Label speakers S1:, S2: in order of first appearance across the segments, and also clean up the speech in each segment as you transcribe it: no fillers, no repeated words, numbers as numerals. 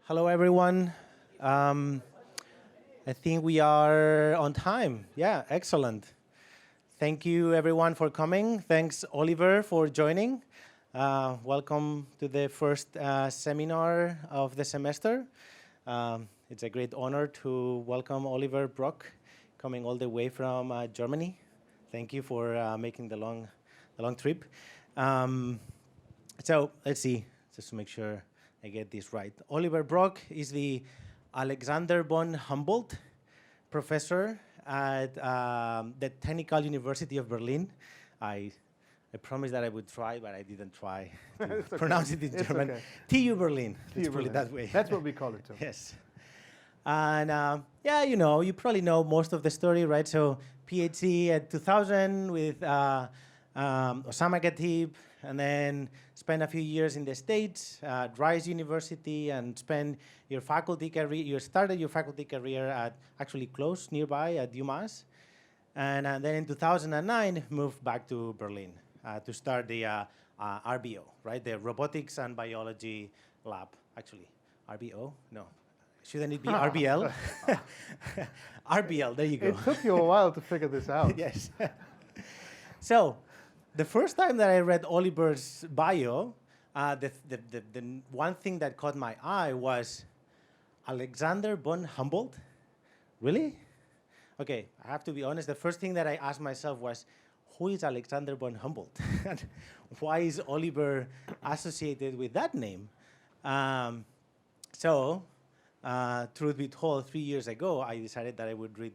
S1: Hello, everyone. I think we are on time. Yeah, excellent. Thank you, everyone, for coming. Thanks, Oliver, for joining. Welcome to the first seminar of the semester. It's a great honor to welcome Oliver Brock, coming all the way from Germany. Thank you for making the long trip. So let's see, just to make sure I get this right. Oliver Brock is the Alexander von Humboldt professor at the Technical University of Berlin. I promised that I would try, but I didn't try to pronounce it in German. Okay. TU Berlin, let's put it that way.
S2: That's what we call it too.
S1: Yes. And yeah, you probably know most of the story, right? So PhD at 2000 with Osama Khatib, and then spent a few years in the States, Rice University, and spent your faculty career. You started your faculty career at actually close nearby at UMass, and then in 2009 moved back to Berlin to start the RBO, right? The Robotics and Biology Lab. Actually, RBO? No. Shouldn't it be RBL? RBL, there you go.
S2: It took you a while to figure this out.
S1: Yes. So, the first time that I read Oliver's bio, the one thing that caught my eye was Alexander von Humboldt. Really? Okay, I have to be honest. The first thing that I asked myself was, who is Alexander von Humboldt? And why is Oliver associated with that name? Truth be told, 3 years ago, I decided that I would read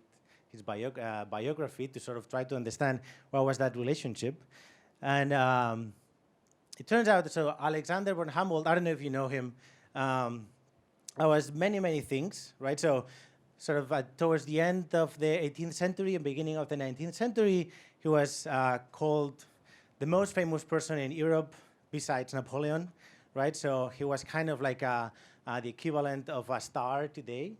S1: his biography to sort of try to understand what was that relationship. And it turns out, so Alexander von Humboldt, I don't know if you know him, was many things, right? So sort of towards the end of the 18th century and beginning of the 19th century, he was called the most famous person in Europe besides Napoleon, right? So he was kind of like the equivalent of a star today.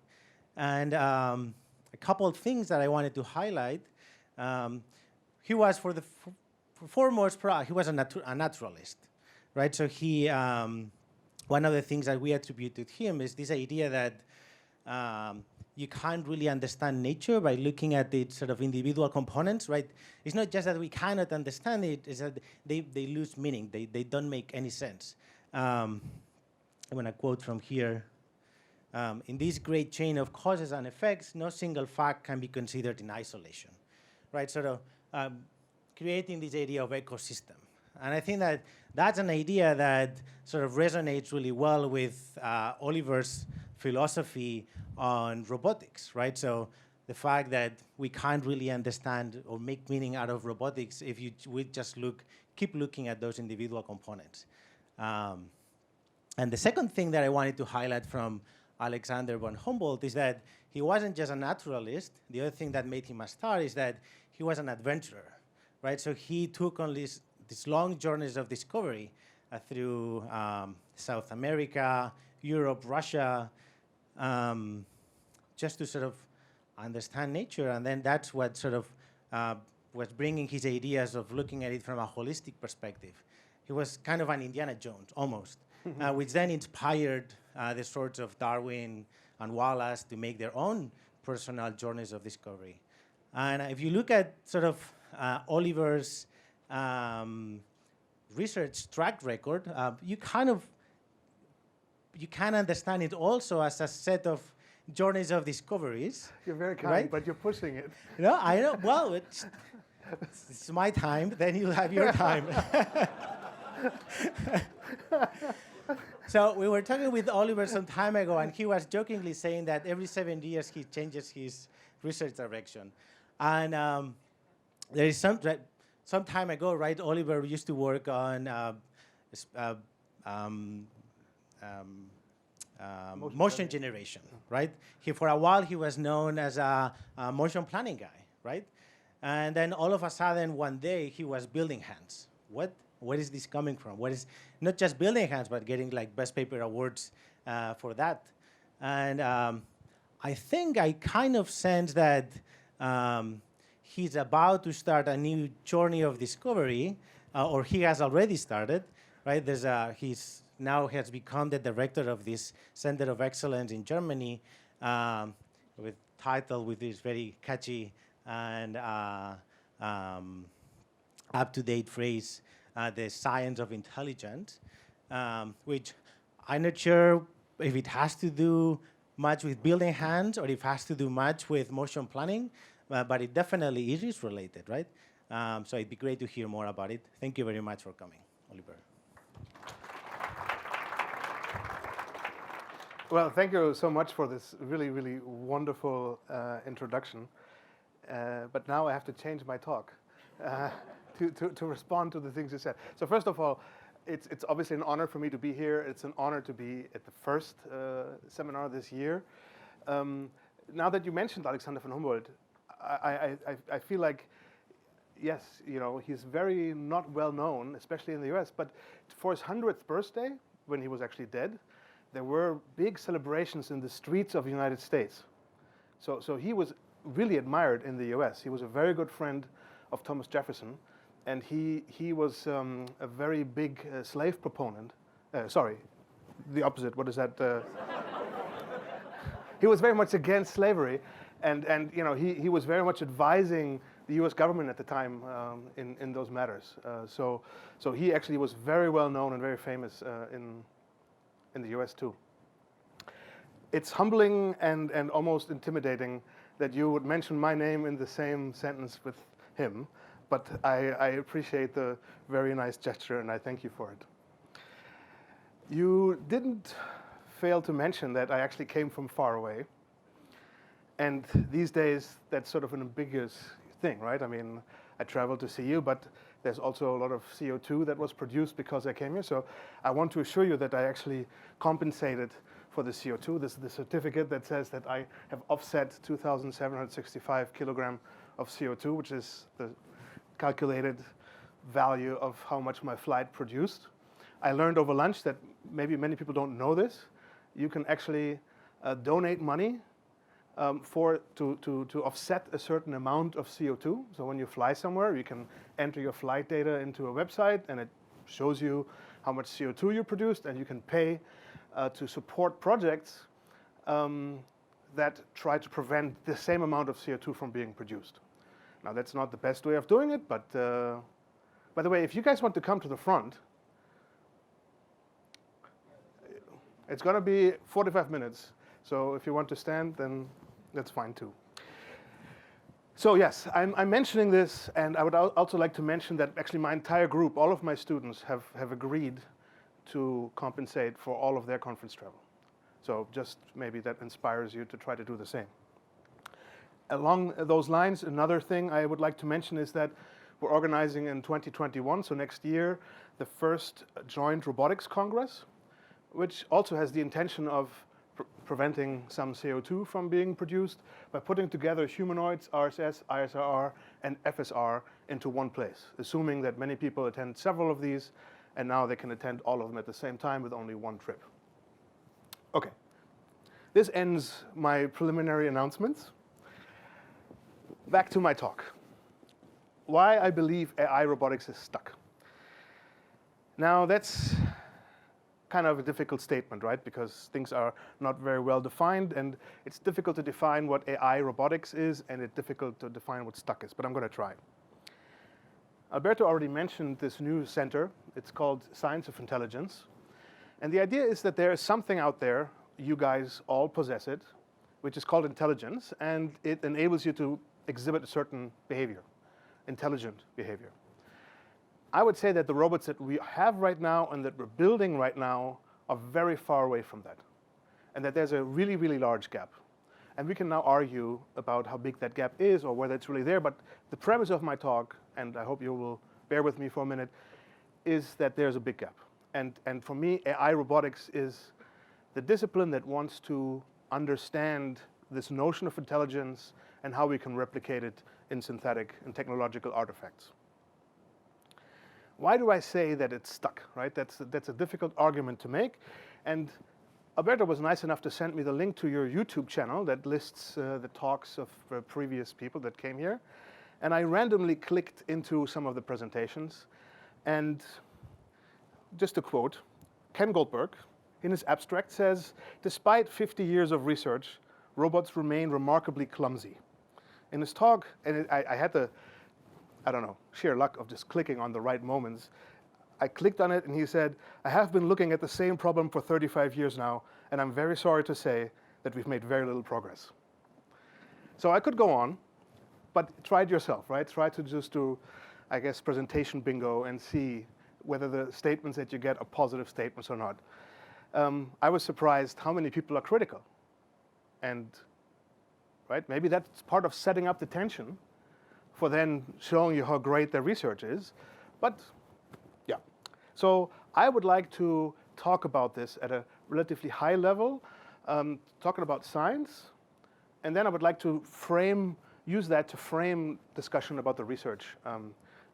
S1: And a couple of things that I wanted to highlight. He was, for the foremost, he was a naturalist, right? So he, one of the things that we attribute to him is this idea that you can't really understand nature by looking at its sort of individual components, right? It's not just that we cannot understand it, it's that they lose meaning, they don't make any sense. I'm gonna quote from here. In this great chain of causes and effects, no single fact can be considered in isolation, right? Sort of creating this idea of ecosystem. And I think that that's an idea that sort of resonates really well with Oliver's philosophy on robotics, right? So the fact that we can't really understand or make meaning out of robotics if we just keep looking at those individual components. And the second thing that I wanted to highlight from Alexander von Humboldt is that he wasn't just a naturalist. The other thing that made him a star is that he was an adventurer, right? So he took on these long journeys of discovery through South America, Europe, Russia, just to sort of understand nature. And then that's what sort of was bringing his ideas of looking at it from a holistic perspective. He was kind of an Indiana Jones, almost. Which then inspired the sorts of Darwin and Wallace to make their own personal journeys of discovery. And if you look at sort of Oliver's research track record, you can understand it also as a set of journeys of discoveries.
S2: You're very kind,
S1: right?
S2: But you're pushing it.
S1: No, I know. Well, it's my time. Then you'll have your time. So we were talking with Oliver some time ago, and he was jokingly saying that every 7 years he changes his research direction. And there is some time ago, right? Oliver used to work on motion generation, right? For a while he was known as a motion planning guy, right? And then all of a sudden one day he was building hands. Where is this coming from? What is not just building hands, but getting like best paper awards for that? And I think I kind of sense that he's about to start a new journey of discovery, or he has already started, right? He's now has become the director of this Center of Excellence in Germany, with title with this very catchy and up-to-date phrase, the science of intelligence, which I'm not sure if it has to do much with building hands or if it has to do much with motion planning, but it definitely is related, right? So it'd be great to hear more about it. Thank you very much for coming, Oliver.
S2: Well, thank you so much for this really, really wonderful introduction. But now I have to change my talk to respond to the things you said. So first of all, it's obviously an honor for me to be here. It's an honor to be at the first seminar this year. Now that you mentioned Alexander von Humboldt, I feel like, yes, you know, he's very not well known, especially in the US, but for his 100th birthday, when he was actually dead, there were big celebrations in the streets of the United States. So he was really admired in the US. He was a very good friend of Thomas Jefferson, and he was a very big slave proponent. Sorry, the opposite. What is that? He was very much against slavery, and you know, he was very much advising the U.S. government at the time in those matters. So he actually was very well known and very famous in the U.S. too. It's humbling and almost intimidating that you would mention my name in the same sentence with him, but I appreciate the very nice gesture and I thank you for it. You didn't fail to mention that I actually came from far away, and these days that's sort of an ambiguous thing, right? I mean, I traveled to see you, but there's also a lot of CO2 that was produced because I came here. So I want to assure you that I actually compensated for the CO2. This is the certificate that says that I have offset 2,765 kilogram of CO2, which is the calculated value of how much my flight produced. I learned over lunch that maybe many people don't know this. You can actually donate money to offset a certain amount of CO2. So when you fly somewhere, you can enter your flight data into a website and it shows you how much CO2 you produced, and you can pay to support projects that try to prevent the same amount of CO2 from being produced. Now that's not the best way of doing it, but by the way, if you guys want to come to the front, it's going to be 45 minutes. So if you want to stand, then that's fine too. So yes, I'm mentioning this, and I would also like to mention that actually my entire group, all of my students have agreed to compensate for all of their conference travel. So just maybe that inspires you to try to do the same. Along those lines, another thing I would like to mention is that we're organizing in 2021, so next year, the first Joint Robotics Congress, which also has the intention of preventing some CO2 from being produced by putting together humanoids, RSS, ISRR, and FSR into one place, assuming that many people attend several of these, and now they can attend all of them at the same time with only one trip. Okay, this ends my preliminary announcements. Back to my talk. Why I believe AI robotics is stuck. Now that's kind of a difficult statement, right? Because things are not very well defined, and it's difficult to define what AI robotics is, and it's difficult to define what stuck is, but I'm going to try. Alberto already mentioned this new center. It's called Science of Intelligence. And the idea is that there is something out there, you guys all possess it, which is called intelligence, and it enables you to exhibit a certain behavior, intelligent behavior. I would say that the robots that we have right now and that we're building right now are very far away from that, and that there's a really, really large gap. And we can now argue about how big that gap is or whether it's really there, but the premise of my talk, and I hope you will bear with me for a minute, is that there's a big gap. And for me, AI robotics is the discipline that wants to understand this notion of intelligence and how we can replicate it in synthetic and technological artifacts. Why do I say that it's stuck, right? That's a difficult argument to make. And Alberto was nice enough to send me the link to your YouTube channel that lists the talks of previous people that came here. And I randomly clicked into some of the presentations. And just to quote, Ken Goldberg, in his abstract, says, despite 50 years of research, robots remain remarkably clumsy. In his talk, and I had the, I don't know, sheer luck of just clicking on the right moments. I clicked on it and he said, I have been looking at the same problem for 35 years now, and I'm very sorry to say that we've made very little progress. So I could go on, but try it yourself, right? Try to just do, I guess, presentation bingo and see whether the statements that you get are positive statements or not. I was surprised how many people are critical. And right, maybe that's part of setting up the tension for then showing you how great their research is. But yeah, so I would like to talk about this at a relatively high level, talking about science. And then I would like to use that to frame discussion about the research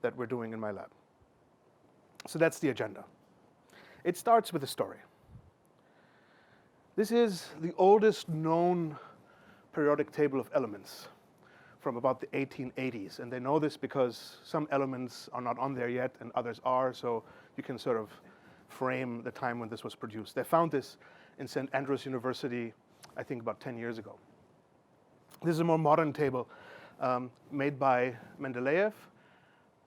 S2: that we're doing in my lab. So that's the agenda. It starts with a story. This is the oldest known periodic table of elements from about the 1880s. And they know this because some elements are not on there yet and others are, so you can sort of frame the time when this was produced. They found this in St. Andrews University, I think about 10 years ago. This is a more modern table made by Mendeleev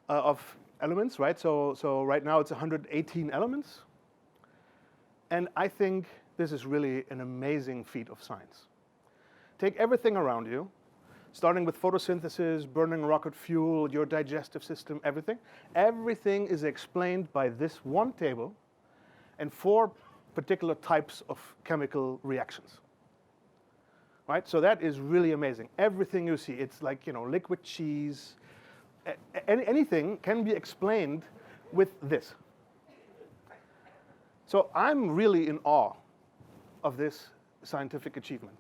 S2: of elements, right? So right now it's 118 elements. And I think this is really an amazing feat of science. Take everything around you, starting with photosynthesis, burning rocket fuel, your digestive system, everything. Everything is explained by this one table and 4 particular types of chemical reactions. Right? So that is really amazing. Everything you see, it's like, you know, liquid cheese. Anything can be explained with this. So I'm really in awe of this scientific achievement.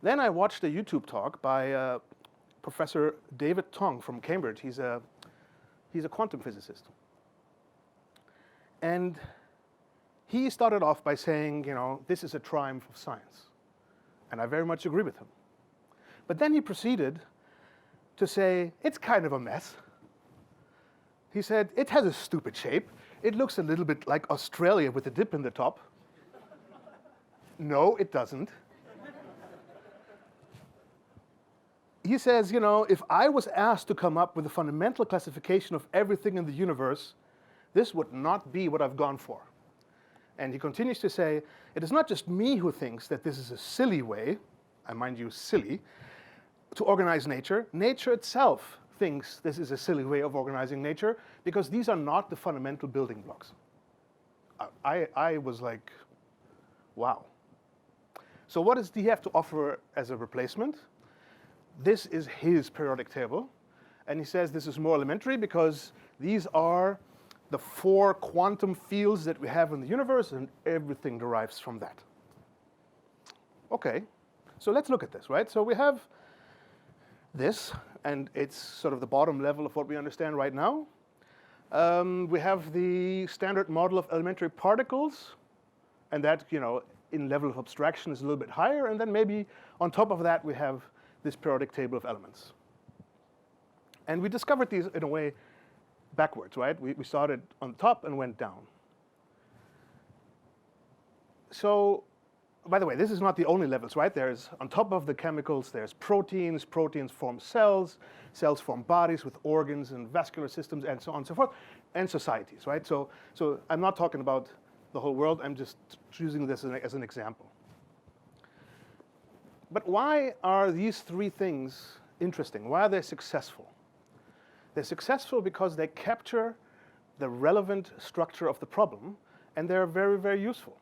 S2: Then I watched a YouTube talk by Professor David Tong from Cambridge. He's a quantum physicist. And he started off by saying, you know, this is a triumph of science. And I very much agree with him. But then he proceeded to say, it's kind of a mess. He said, it has a stupid shape. It looks a little bit like Australia with a dip in the top. No, it doesn't. He says, you know, if I was asked to come up with a fundamental classification of everything in the universe, this would not be what I've gone for. And he continues to say, it is not just me who thinks that this is a silly way, I mind you, silly, to organize nature. Nature itself thinks this is a silly way of organizing nature because these are not the fundamental building blocks. I was like, wow. So what does he have to offer as a replacement? This is his periodic table. And he says this is more elementary because these are the 4 quantum fields that we have in the universe, and everything derives from that. Okay, so let's look at this, right? So we have this, and it's sort of the bottom level of what we understand right now. We have the standard model of elementary particles, and that, you know, in level of abstraction is a little bit higher, and then maybe on top of that we have this periodic table of elements. And we discovered these in a way backwards, right? We started on the top and went down. So, by the way, this is not the only levels, right? There's, on top of the chemicals, there's proteins. Proteins form cells. Cells form bodies with organs and vascular systems and so on and so forth, and societies, right? So I'm not talking about the whole world. I'm just choosing this as an example. But why are these 3 things interesting? Why are they successful? They're successful because they capture the relevant structure of the problem, and they're very, very useful,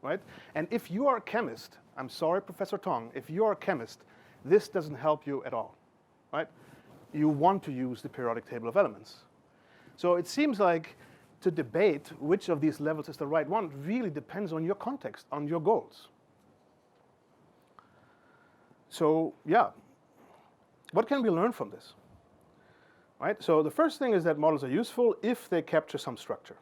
S2: right? And if you are a chemist, I'm sorry, Professor Tong, if you are a chemist, this doesn't help you at all, right? You want to use the periodic table of elements. So it seems like to debate which of these levels is the right one really depends on your context, on your goals. So yeah, what can we learn from this? Right? So the first thing is that models are useful if they capture some structure.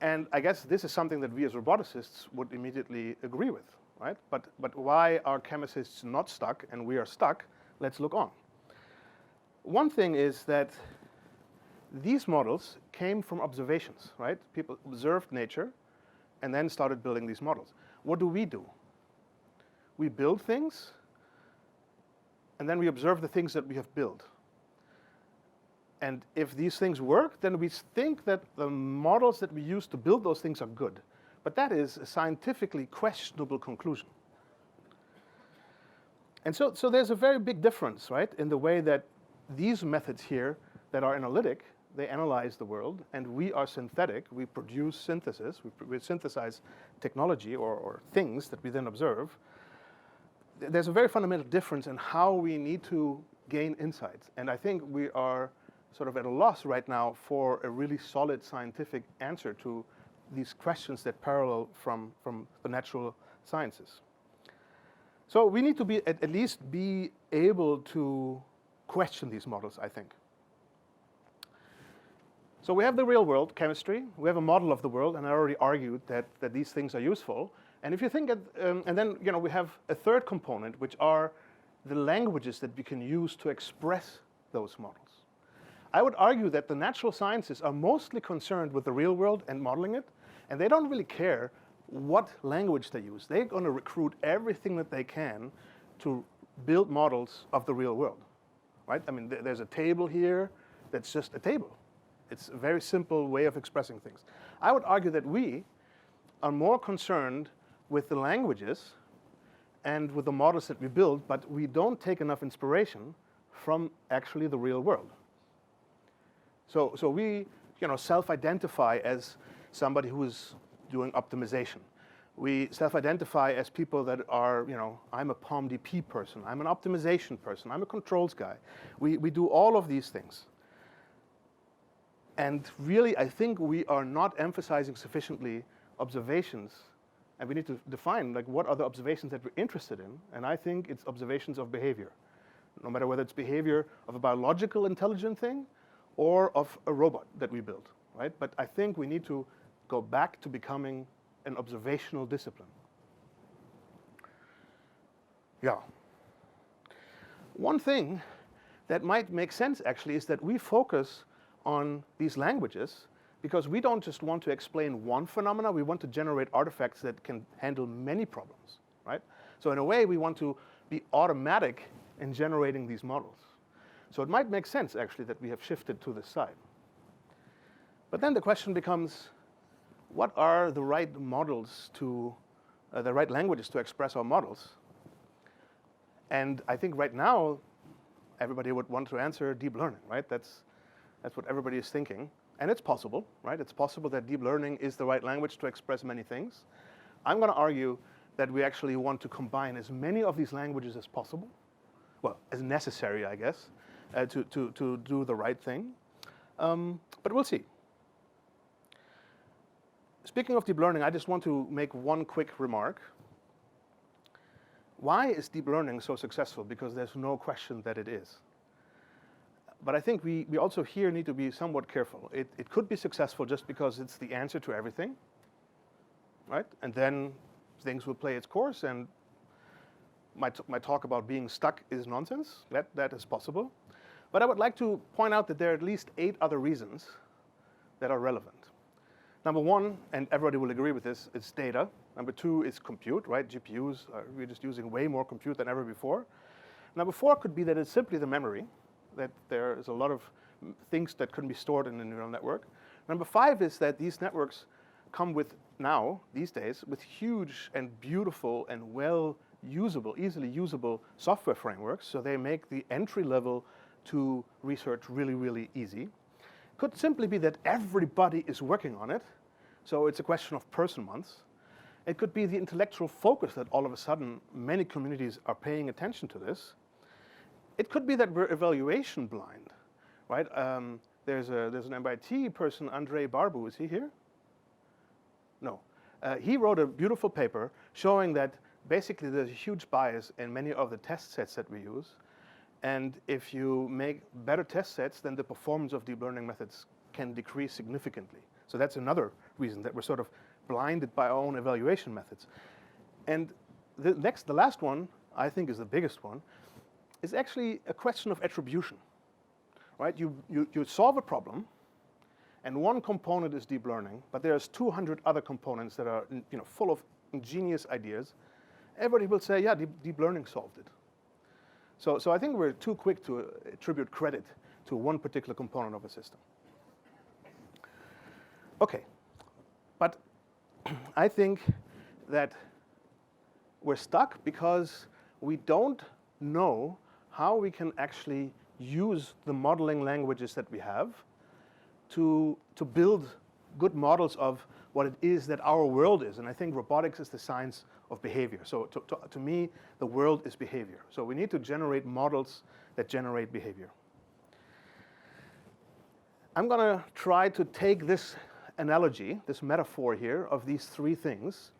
S2: And I guess this is something that we as roboticists would immediately agree with, right? But why are chemists not stuck and we are stuck? Let's look on. One thing is that these models came from observations, right? People observed nature and then started building these models. What do? We build things, and then we observe the things that we have built. And if these things work, then we think that the models that we use to build those things are good. But that is a scientifically questionable conclusion. And so there's a very big difference, right, in the way that these methods here that are analytic, they analyze the world, and we are synthetic. We produce synthesis. We synthesize technology or things that we then observe. There's a very fundamental difference in how we need to gain insights. And I think we are sort of at a loss right now for a really solid scientific answer to these questions that parallel from the natural sciences. So we need to be at least be able to question these models, I think. So we have the real world, chemistry. We have a model of the world, and I already argued that these things are useful. And if you think, and then we have a third component, which are the languages that we can use to express those models. I would argue that the natural sciences are mostly concerned with the real world and modeling it, and they don't really care what language they use. They're going to recruit everything that they can to build models of the real world, right? I mean, there's a table here that's just a table. It's a very simple way of expressing things. I would argue that we are more concerned with the languages and with the models that we build, but we don't take enough inspiration from actually the real world. So we self-identify as somebody who is doing optimization. We self-identify as people that are, I'm a POMDP person, I'm an optimization person, I'm a controls guy. We do all of these things. And really, I think we are not emphasizing sufficiently observations, and we need to define what are the observations that we're interested in, and I think it's observations of behavior. No matter whether it's behavior of a biological intelligent thing or of a robot that we build, right? But I think we need to go back to becoming an observational discipline. Yeah. One thing that might make sense actually is that we focus on these languages because we don't just want to explain one phenomena, we want to generate artifacts that can handle many problems, right? So in a way, we want to be automatic in generating these models. So it might make sense actually that we have shifted to this side. But then the question becomes, what are the right models to, the right languages to express our models? And I think right now, everybody would want to answer deep learning, right? That's what everybody is thinking. And it's possible, right? It's possible that deep learning is the right language to express many things. I'm going to argue that we actually want to combine as many of these languages as possible, well, as necessary, I guess, to do the right thing. But we'll see. Speaking of deep learning, I just want to make one quick remark. Why is deep learning so successful? Because there's no question that it is. But I think we also here need to be somewhat careful. It could be successful just because it's the answer to everything, right? And then things will play its course, and my talk about being stuck is nonsense. That is possible. But I would like to point out that there are at least 8 other reasons that are relevant. Number 1, and everybody will agree with this, is data. Number 2 is compute, right? GPUs, we're just using way more compute than ever before. Number 4 could be that it's simply the memory, that there is a lot of things that couldn't be stored in a neural network. Number 5 is that these networks come with now, these days, with huge and beautiful and well-usable, easily usable software frameworks, so they make the entry level to research really, really easy. Could simply be that everybody is working on it, so it's a question of person months. It could be the intellectual focus that all of a sudden many communities are paying attention to this. It could be that we're evaluation blind, right? There's an MIT person, Andrei Barbu, is he here? No. He wrote a beautiful paper showing that basically there's a huge bias in many of the test sets that we use. And if you make better test sets, then the performance of deep learning methods can decrease significantly. So that's another reason that we're sort of blinded by our own evaluation methods. And the last one, I think is the biggest one, is actually a question of attribution, right? You solve a problem, and one component is deep learning, but there's 200 other components that are full of ingenious ideas, everybody will say, yeah, deep learning solved it. So I think we're too quick to attribute credit to one particular component of a system. Okay, but I think that we're stuck because we don't know how we can actually use the modeling languages that we have to build good models of what it is that our world is. And I think robotics is the science of behavior. So to me, the world is behavior. So we need to generate models that generate behavior. I'm going to try to take this analogy, this metaphor here of these three things,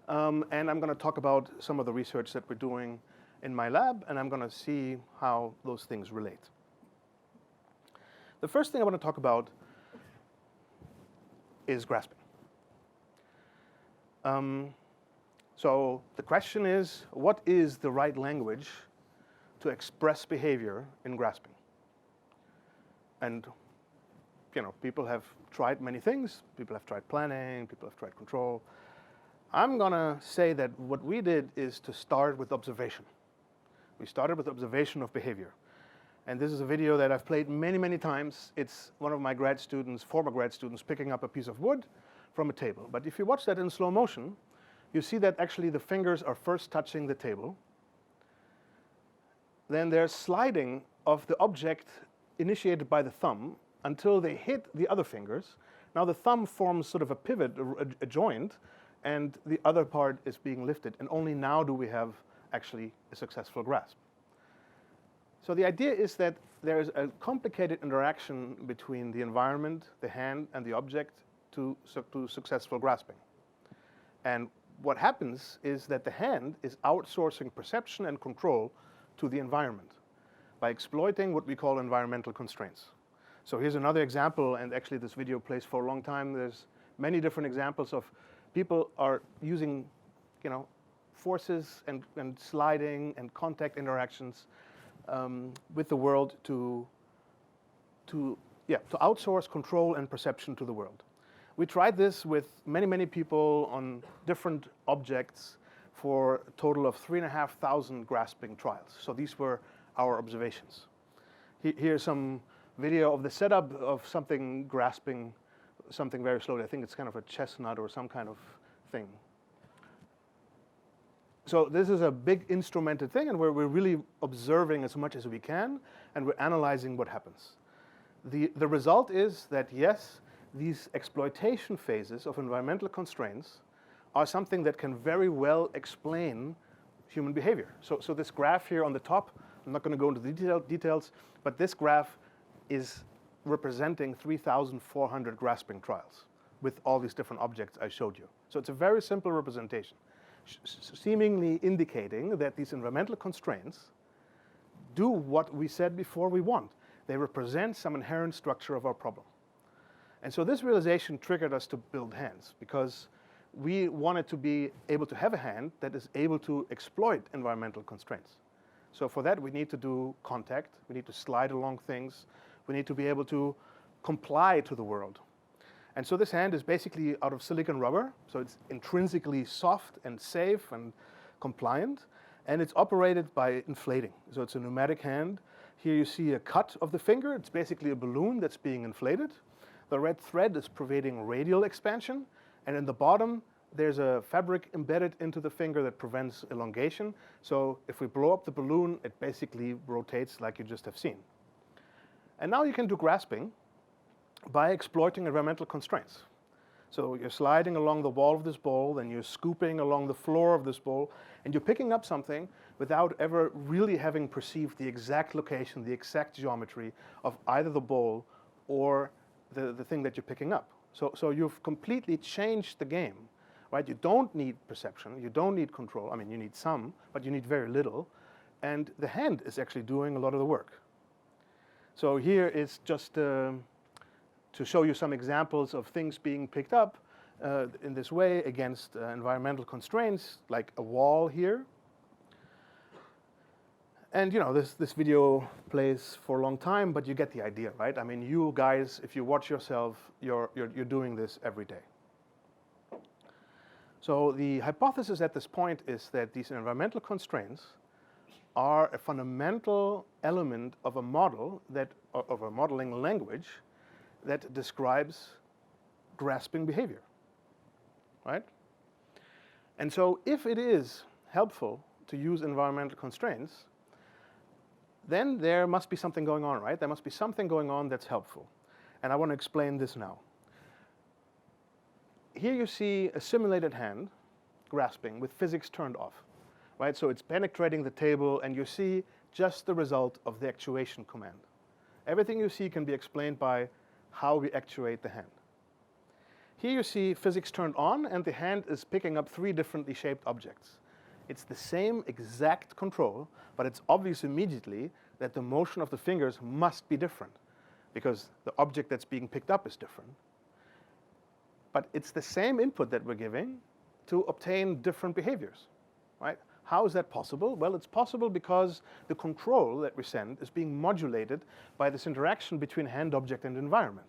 S2: and I'm going to talk about some of the research that we're doing in my lab, and I'm going to see how those things relate. The first thing I want to talk about is grasping. So the question is, what is the right language to express behavior in grasping? And people have tried many things. People have tried planning. People have tried control. I'm going to say that what we did is to start with observation. We started with observation of behavior. And this is a video that I've played many, many times. It's one of my grad students, former grad students, picking up a piece of wood from a table. But if you watch that in slow motion, you see that actually the fingers are first touching the table. Then there's sliding of the object initiated by the thumb until they hit the other fingers. Now the thumb forms sort of a pivot, a joint, and the other part is being lifted. And only now do we have actually a successful grasp. So the idea is that there is a complicated interaction between the environment, the hand, and the object to successful grasping. And what happens is that the hand is outsourcing perception and control to the environment by exploiting what we call environmental constraints. So here's another example, and actually this video plays for a long time. There's many different examples of people are using, forces and sliding and contact interactions with the world to outsource control and perception to the world. We tried this with many, many people on different objects for a total of 3,500 grasping trials. So these were our observations. Here's some video of the setup of something grasping something very slowly. I think it's kind of a chestnut or some kind of thing. So this is a big instrumented thing, and we're really observing as much as we can, and we're analyzing what happens. The result is that, yes, these exploitation phases of environmental constraints are something that can very well explain human behavior. So this graph here on the top, I'm not going to go into the details, but this graph is representing 3,400 grasping trials with all these different objects I showed you. So it's a very simple representation, seemingly indicating that these environmental constraints do what we said before we want. They represent some inherent structure of our problem. And so this realization triggered us to build hands, because we wanted to be able to have a hand that is able to exploit environmental constraints. So for that, we need to do contact. We need to slide along things. We need to be able to comply to the world. And so this hand is basically out of silicon rubber. So it's intrinsically soft and safe and compliant. And it's operated by inflating. So it's a pneumatic hand. Here you see a cut of the finger. It's basically a balloon that's being inflated. The red thread is providing radial expansion. And in the bottom, there's a fabric embedded into the finger that prevents elongation. So if we blow up the balloon, it basically rotates like you just have seen. And now you can do grasping by exploiting environmental constraints. So you're sliding along the wall of this bowl, then you're scooping along the floor of this bowl, and you're picking up something without ever really having perceived the exact location, the exact geometry of either the bowl or the thing that you're picking up. So you've completely changed the game, right? You don't need perception, you don't need control. I mean, you need some, but you need very little. And the hand is actually doing a lot of the work. So here is just to show you some examples of things being picked up in this way against environmental constraints, like a wall here. And you know, this video plays for a long time, but you get the idea, right? I mean, you guys, if you watch yourself, you're doing this every day. So the hypothesis at this point is that these environmental constraints are a fundamental element of a model of a modeling language that describes grasping behavior, right? And so if it is helpful to use environmental constraints, then there must be something going on, right? There must be something going on that's helpful. And I want to explain this now. Here you see a simulated hand grasping with physics turned off, right? So it's penetrating the table and you see just the result of the actuation command. Everything you see can be explained by how we actuate the hand. Here you see physics turned on and the hand is picking up 3 differently shaped objects. It's the same exact control, but it's obvious immediately that the motion of the fingers must be different because the object that's being picked up is different. But it's the same input that we're giving to obtain different behaviors, right? How is that possible? Well, it's possible because the control that we send is being modulated by this interaction between hand object and environment.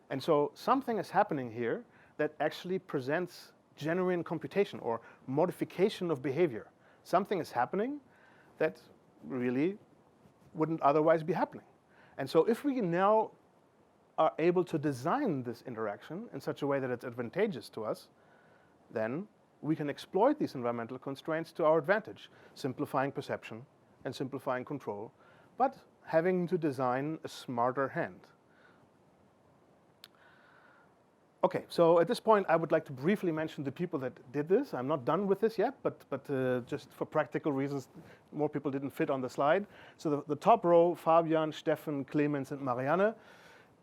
S2: And so something is happening here that actually presents genuine computation or modification of behavior. Something is happening that really wouldn't otherwise be happening. And so if we now are able to design this interaction in such a way that it's advantageous to us, then we can exploit these environmental constraints to our advantage, simplifying perception and simplifying control, but having to design a smarter hand. Okay, so at this point, I would like to briefly mention the people that did this. I'm not done with this yet, but just for practical reasons, more people didn't fit on the slide. So the top row, Fabian, Steffen, Clemens, and Marianne,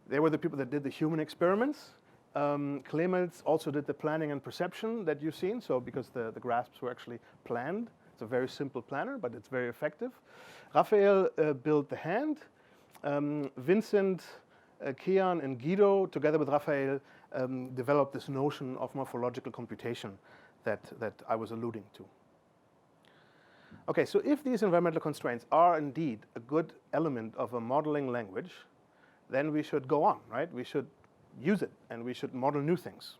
S2: they were the people that did the human experiments. Clemens also did the planning and perception that you've seen, so because the grasps were actually planned. It's a very simple planner, but it's very effective. Raphael built the hand. Vincent, Kian, and Guido, together with Raphael, developed this notion of morphological computation that I was alluding to. Okay, so if these environmental constraints are indeed a good element of a modeling language, then we should go on, right? We should use it and we should model new things.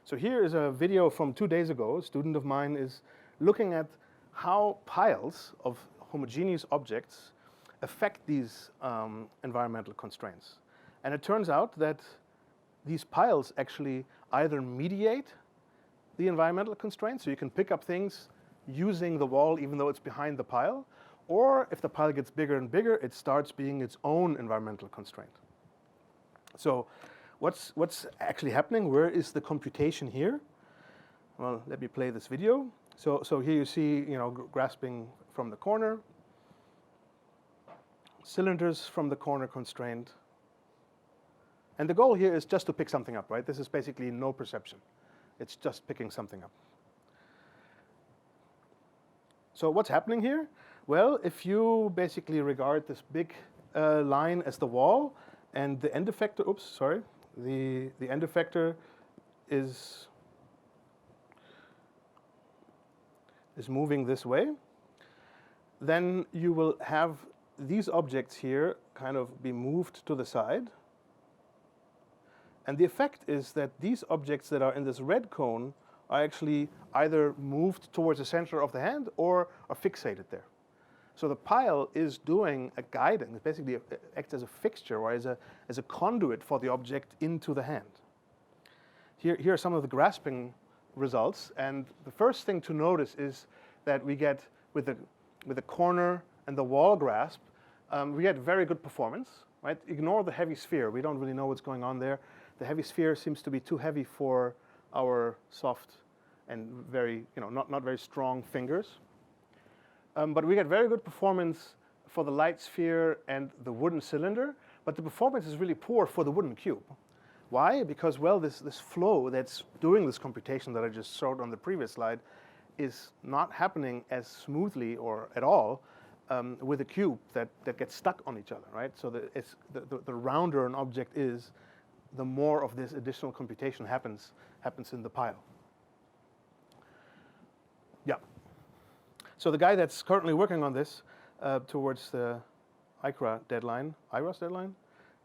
S2: So here is a video from 2 days ago. A student of mine is looking at how piles of homogeneous objects affect these environmental constraints. And it turns out that these piles actually either mediate the environmental constraints, so you can pick up things using the wall even though it's behind the pile, or if the pile gets bigger and bigger, it starts being its own environmental constraint. So what's actually happening? Where is the computation here? Well, let me play this video. So here you see, grasping from the corner, cylinders from the corner constraint. And the goal here is just to pick something up, right? This is basically no perception. It's just picking something up. So what's happening here? Well, if you basically regard this big line as the wall, and the end effector, the end effector is moving this way, then you will have these objects here kind of be moved to the side. And the effect is that these objects that are in this red cone are actually either moved towards the center of the hand or are fixated there. So the pile is doing a guidance, basically acts as a fixture or as a conduit for the object into the hand. Here are some of the grasping results, and the first thing to notice is that we get, with the corner and the wall grasp, we get very good performance, right? Ignore the heavy sphere. We don't really know what's going on there. The heavy sphere seems to be too heavy for our soft and very, not very strong fingers. But we get very good performance for the light sphere and the wooden cylinder, but the performance is really poor for the wooden cube. Why? Because, well, this flow that's doing this computation that I just showed on the previous slide is not happening as smoothly or at all with a cube that gets stuck on each other, right? So the rounder an object is, the more of this additional computation happens in the pile. Yeah. So the guy that's currently working on this towards the ICRA deadline, IRA's deadline,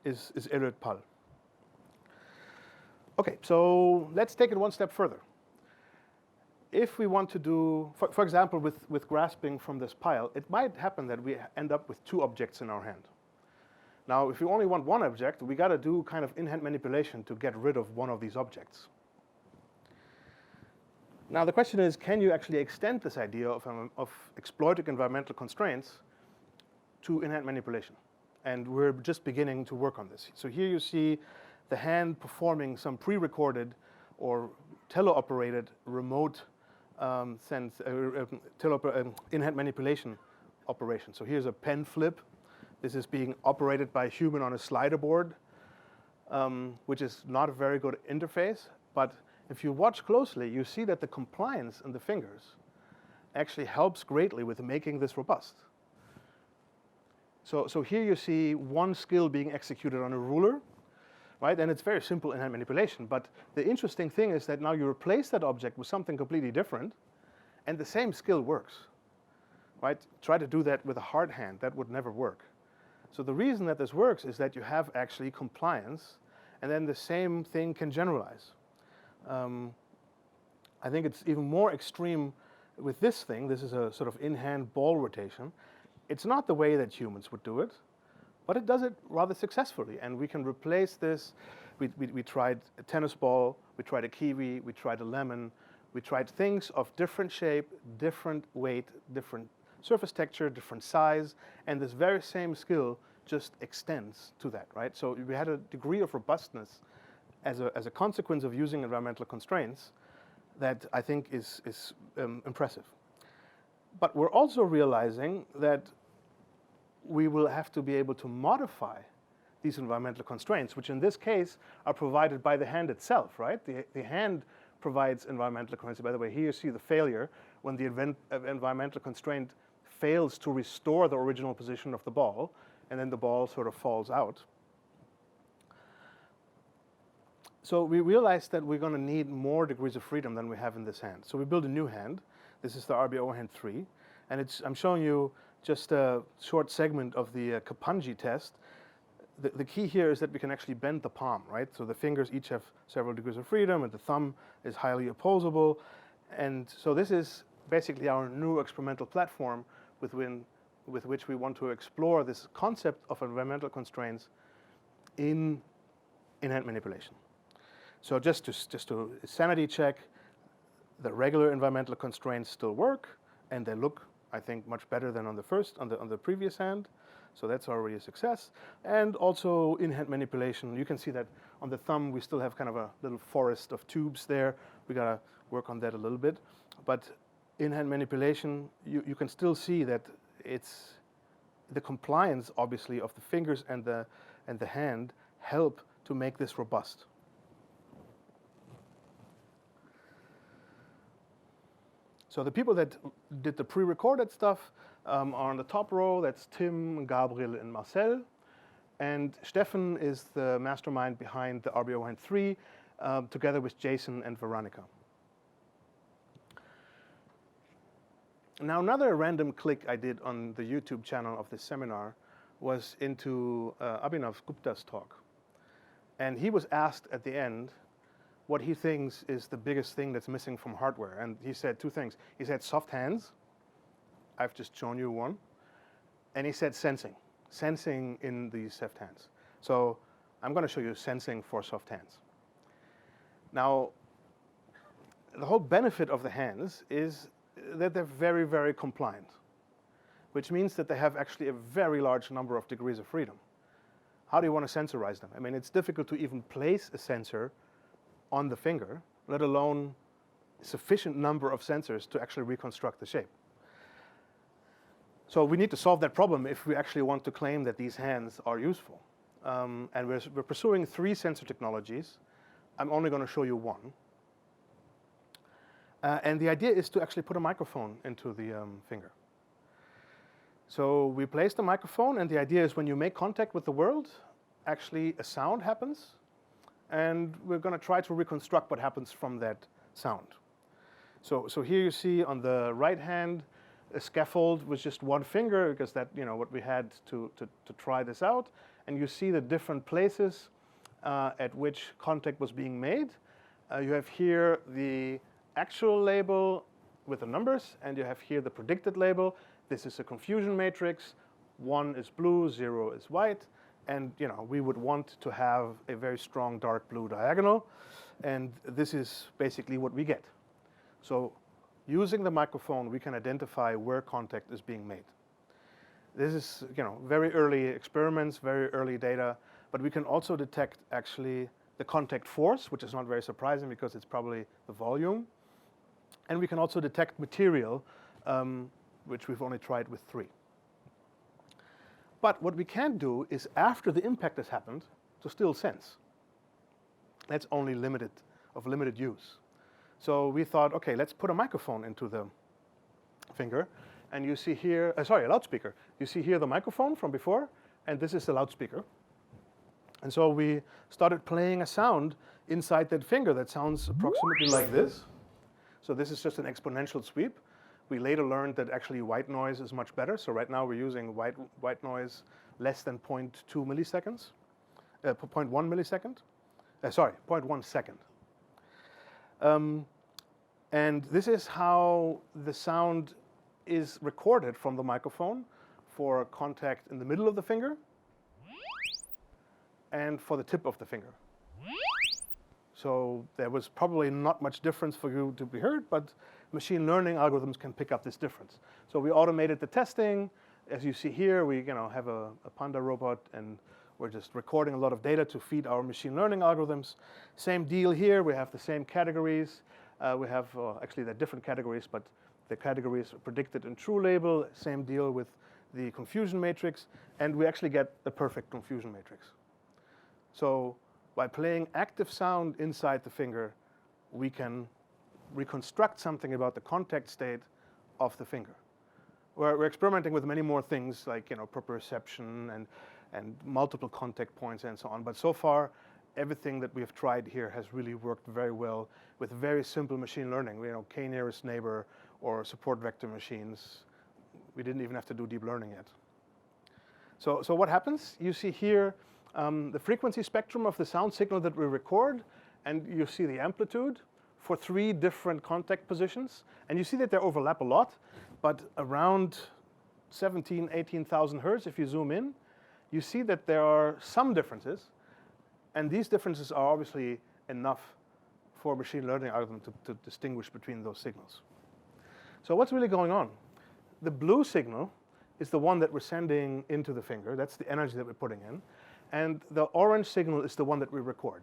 S2: is Eric Pal. Okay, so let's take it one step further. If we want to do, for example, with grasping from this pile, it might happen that we end up with two objects in our hand. Now, if you only want one object, we got to do kind of in-hand manipulation to get rid of one of these objects. Now, the question is, can you actually extend this idea of exploiting environmental constraints to in-hand manipulation? And we're just beginning to work on this. So here you see the hand performing some pre-recorded or tele-operated remote in-hand manipulation operation. So here's a pen flip. This is being operated by a human on a slider board, which is not a very good interface. But if you watch closely, you see that the compliance in the fingers actually helps greatly with making this robust. So here you see one skill being executed on a ruler, right? And it's very simple in-hand manipulation. But the interesting thing is that now you replace that object with something completely different, and the same skill works, right? Try to do that with a hard hand. That would never work. So the reason that this works is that you have actually compliance, and then the same thing can generalize. I think it's even more extreme with this thing. This is a sort of in-hand ball rotation. It's not the way that humans would do it, but it does it rather successfully. And we can replace this. We tried a tennis ball, we tried a kiwi, we tried a lemon. We tried things of different shape, different weight, different surface texture, different size, and this very same skill just extends to that, right? So we had a degree of robustness as a consequence of using environmental constraints that I think is impressive. But we're also realizing that we will have to be able to modify these environmental constraints, which in this case are provided by the hand itself, right? The hand provides environmental constraints. By the way, here you see the failure when the environmental constraint fails to restore the original position of the ball, and then the ball sort of falls out. So we realized that we're going to need more degrees of freedom than we have in this hand. So we built a new hand. This is the RBO hand 3. And I'm showing you just a short segment of the Kapanji test. The key here is that we can actually bend the palm, right? So the fingers each have several degrees of freedom, and the thumb is highly opposable. And so this is basically our new experimental platform with which we want to explore this concept of environmental constraints in in-hand manipulation. So just to sanity check, the regular environmental constraints still work, and they look, I think, much better than on the previous hand. So that's already a success. And also in-hand manipulation, you can see that on the thumb we still have kind of a little forest of tubes there. We gotta work on that a little bit. But in-hand manipulation, you can still see that it's the compliance, obviously, of the fingers and the hand help to make this robust. So the people that did the pre-recorded stuff are on the top row. That's Tim, Gabriel, and Marcel. And Stefan is the mastermind behind the RBO Hand 3, together with Jason and Veronica. Now, another random click I did on the YouTube channel of this seminar was into Abhinav Gupta's talk. And he was asked at the end what he thinks is the biggest thing that's missing from hardware. And he said two things. He said soft hands. I've just shown you one. And he said sensing. Sensing in these soft hands. So I'm going to show you sensing for soft hands. Now, the whole benefit of the hands is that they're very, very compliant, which means that they have actually a very large number of degrees of freedom. How do you want to sensorize them? I mean, it's difficult to even place a sensor on the finger, let alone a sufficient number of sensors to actually reconstruct the shape. So we need to solve that problem if we actually want to claim that these hands are useful. And we're pursuing 3 sensor technologies. I'm only going to show you one. And the idea is to actually put a microphone into the finger. So we place the microphone, and the idea is when you make contact with the world, actually a sound happens, and we're going to try to reconstruct what happens from that sound. So here you see on the right hand a scaffold with just one finger, because that, what we had to try this out. And you see the different places at which contact was being made. You have here the actual label with the numbers, and you have here the predicted label. This is a confusion matrix. 1 is blue, 0 is white. And we would want to have a very strong dark blue diagonal. And this is basically what we get. So using the microphone, we can identify where contact is being made. This is very early experiments, very early data. But we can also detect actually the contact force, which is not very surprising because it's probably the volume. And we can also detect material, which we've only tried with 3. But what we can't do is, after the impact has happened, to still sense. That's only limited use. So we thought, okay, let's put a microphone into the finger. And you see here, a loudspeaker. You see here the microphone from before, and this is the loudspeaker. And so we started playing a sound inside that finger that sounds approximately like this. So this is just an exponential sweep. We later learned that actually white noise is much better. So right now we're using white noise less than 0.2 milliseconds, 0.1 millisecond. 0.1 second. And this is how the sound is recorded from the microphone for contact in the middle of the finger and for the tip of the finger. So there was probably not much difference for you to be heard, but machine learning algorithms can pick up this difference. So we automated the testing. As you see here, we have a Panda robot, and we're just recording a lot of data to feed our machine learning algorithms. Same deal here. We have the same categories. We have, actually, they're different categories, but the categories are predicted in true label. Same deal with the confusion matrix. And we actually get the perfect confusion matrix. So by playing active sound inside the finger, we can reconstruct something about the contact state of the finger. We're experimenting with many more things, like proprioception and multiple contact points and so on. But so far, everything that we have tried here has really worked very well with very simple machine learning. K-nearest neighbor or support vector machines. We didn't even have to do deep learning yet. So what happens? You see here the frequency spectrum of the sound signal that we record, and you see the amplitude for 3 different contact positions. And you see that they overlap a lot, but around 17,000, 18,000 hertz, if you zoom in, you see that there are some differences. And these differences are obviously enough for a machine learning algorithm to distinguish between those signals. So what's really going on? The blue signal is the one that we're sending into the finger. That's the energy that we're putting in. And the orange signal is the one that we record.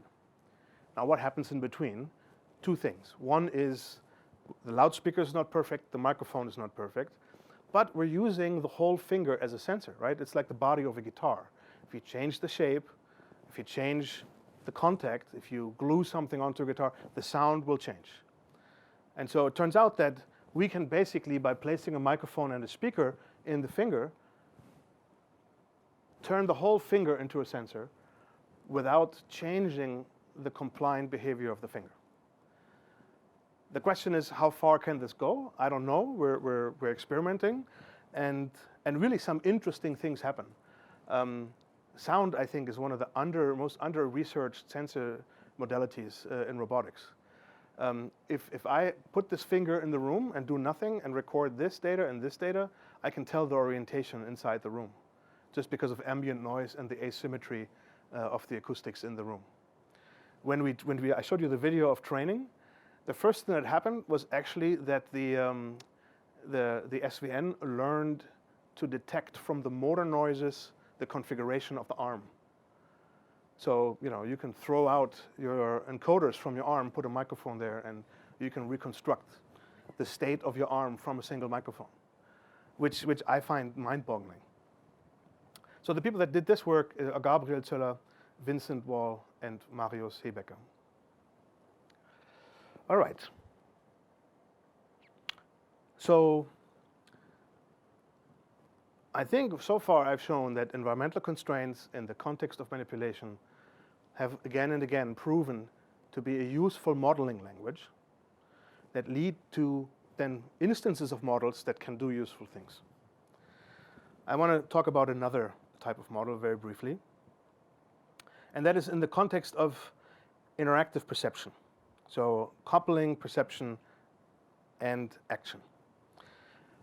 S2: Now, what happens in between? 2 things. One is the loudspeaker is not perfect, the microphone is not perfect, but we're using the whole finger as a sensor, right? It's like the body of a guitar. If you change the shape, if you change the contact, if you glue something onto a guitar, the sound will change. And so it turns out that we can basically, by placing a microphone and a speaker in the finger, turn the whole finger into a sensor without changing the compliant behavior of the finger. The question is, how far can this go? I don't know. We're experimenting, and really some interesting things happen. Sound, I think, is one of the most under-researched sensor modalities in robotics. If I put this finger in the room and do nothing and record this data and this data, I can tell the orientation inside the room, just because of ambient noise and the asymmetry of the acoustics in the room. When I showed you the video of training, the first thing that happened was actually that the SVN learned to detect from the motor noises the configuration of the arm. So you can throw out your encoders from your arm, put a microphone there, and you can reconstruct the state of your arm from a single microphone, which I find mind-boggling. So the people that did this work are Gabriel Zöller, Vincent Wall, and Marius Hebecker. All right. So I think so far I've shown that environmental constraints in the context of manipulation have again and again proven to be a useful modeling language that lead to then instances of models that can do useful things. I want to talk about another type of model very briefly, and that is in the context of interactive perception. So coupling perception and action.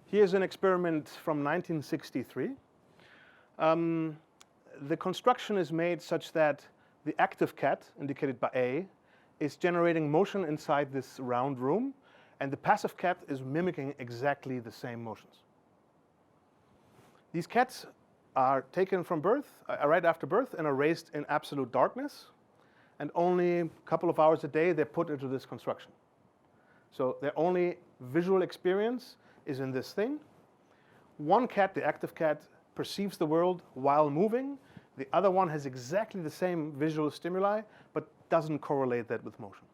S2: Here's an experiment from 1963. The construction is made such that the active cat, indicated by A, is generating motion inside this round room, and the passive cat is mimicking exactly the same motions. These cats are taken from birth, right after birth, and are raised in absolute darkness, and only a couple of hours a day they're put into this construction. So their only visual experience is in this thing. One cat, the active cat, perceives the world while moving. The other one has exactly the same visual stimuli, but doesn't correlate that with motion.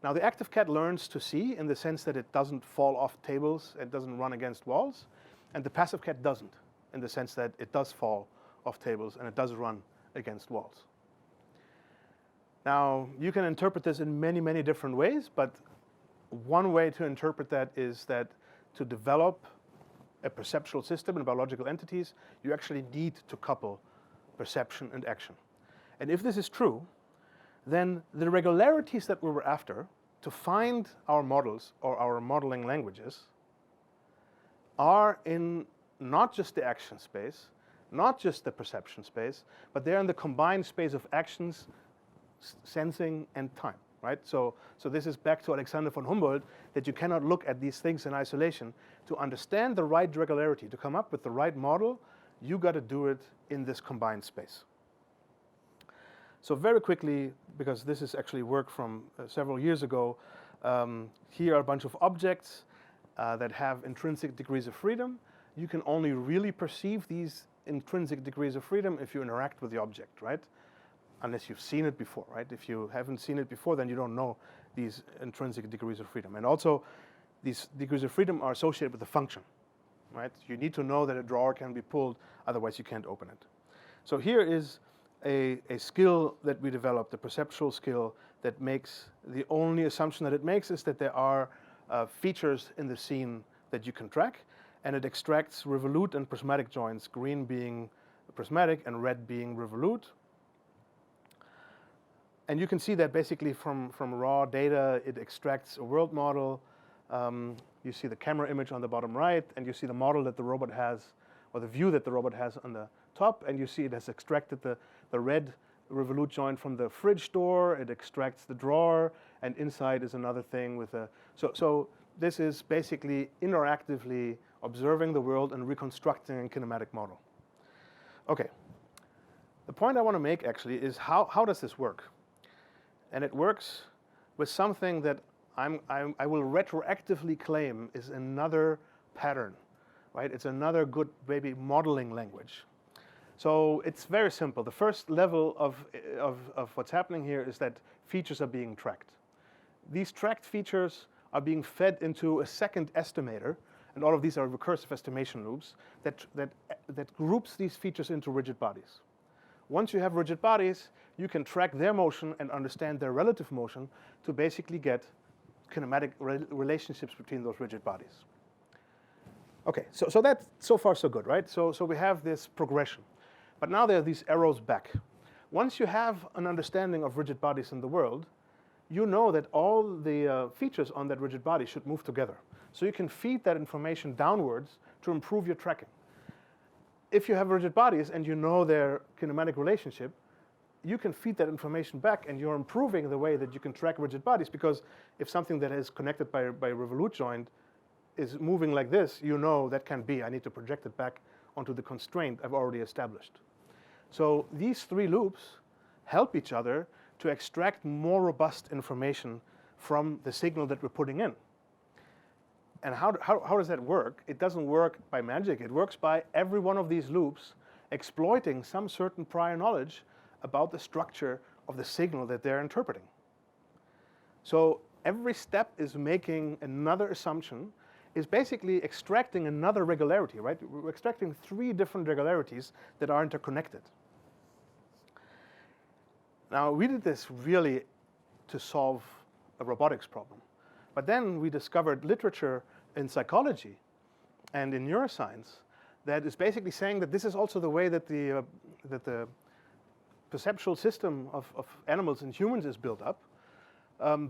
S2: Now, the active cat learns to see in the sense that it doesn't fall off tables, it doesn't run against walls, and the passive cat doesn't, in the sense that it does fall off tables and it does run against walls. Now, you can interpret this in many, many different ways, but one way to interpret that is that to develop a perceptual system in biological entities, you actually need to couple perception and action. And if this is true, then the regularities that we were after to find our models or our modeling languages are in not just the action space, not just the perception space, but they're in the combined space of actions, sensing, and time. Right? So this is back to Alexander von Humboldt, that you cannot look at these things in isolation. To understand the right regularity, to come up with the right model, you got to do it in this combined space. So very quickly, because this is actually work from several years ago, here are a bunch of objects that have intrinsic degrees of freedom. You can only really perceive these intrinsic degrees of freedom if you interact with the object, right? Unless you've seen it before, right? If you haven't seen it before, then you don't know these intrinsic degrees of freedom. And also, these degrees of freedom are associated with the function, right? You need to know that a drawer can be pulled, otherwise you can't open it. So here is a skill that we developed, a perceptual skill that makes, the only assumption that it makes is that there are features in the scene that you can track, and it extracts revolute and prismatic joints, green being prismatic and red being revolute. And you can see that basically from raw data, it extracts a world model. You see the camera image on the bottom right, and you see the model that the robot has, or the view that the robot has on the top, and you see it has extracted the red revolute joint from the fridge door, it extracts the drawer, and inside is another thing with a... So this is basically interactively observing the world and reconstructing a kinematic model. Okay. The point I want to make actually is how does this work? And it works with something that I will retroactively claim is another pattern, right? It's another good maybe modeling language. So it's very simple. The first level of what's happening here is that features are being tracked. These tracked features are being fed into a second estimator, and all of these are recursive estimation loops that groups these features into rigid bodies. Once you have rigid bodies, you can track their motion and understand their relative motion to basically get kinematic relationships between those rigid bodies. Okay, so that's so far so good, right? So we have this progression. But now there are these arrows back. Once you have an understanding of rigid bodies in the world, you know that all the features on that rigid body should move together. So you can feed that information downwards to improve your tracking. If you have rigid bodies and you know their kinematic relationship, you can feed that information back, and you're improving the way that you can track rigid bodies, because if something that is connected by a revolute joint is moving like this, you know that can be, I need to project it back onto the constraint I've already established. So these three loops help each other to extract more robust information from the signal that we're putting in. And how does that work? It doesn't work by magic. It works by every one of these loops exploiting some certain prior knowledge about the structure of the signal that they're interpreting. So every step is making another assumption, is basically extracting another regularity, right? We're extracting three different regularities that are interconnected. Now, we did this really to solve a robotics problem. But then we discovered literature in psychology and in neuroscience that is basically saying that this is also the way that the perceptual system of animals and humans is built up,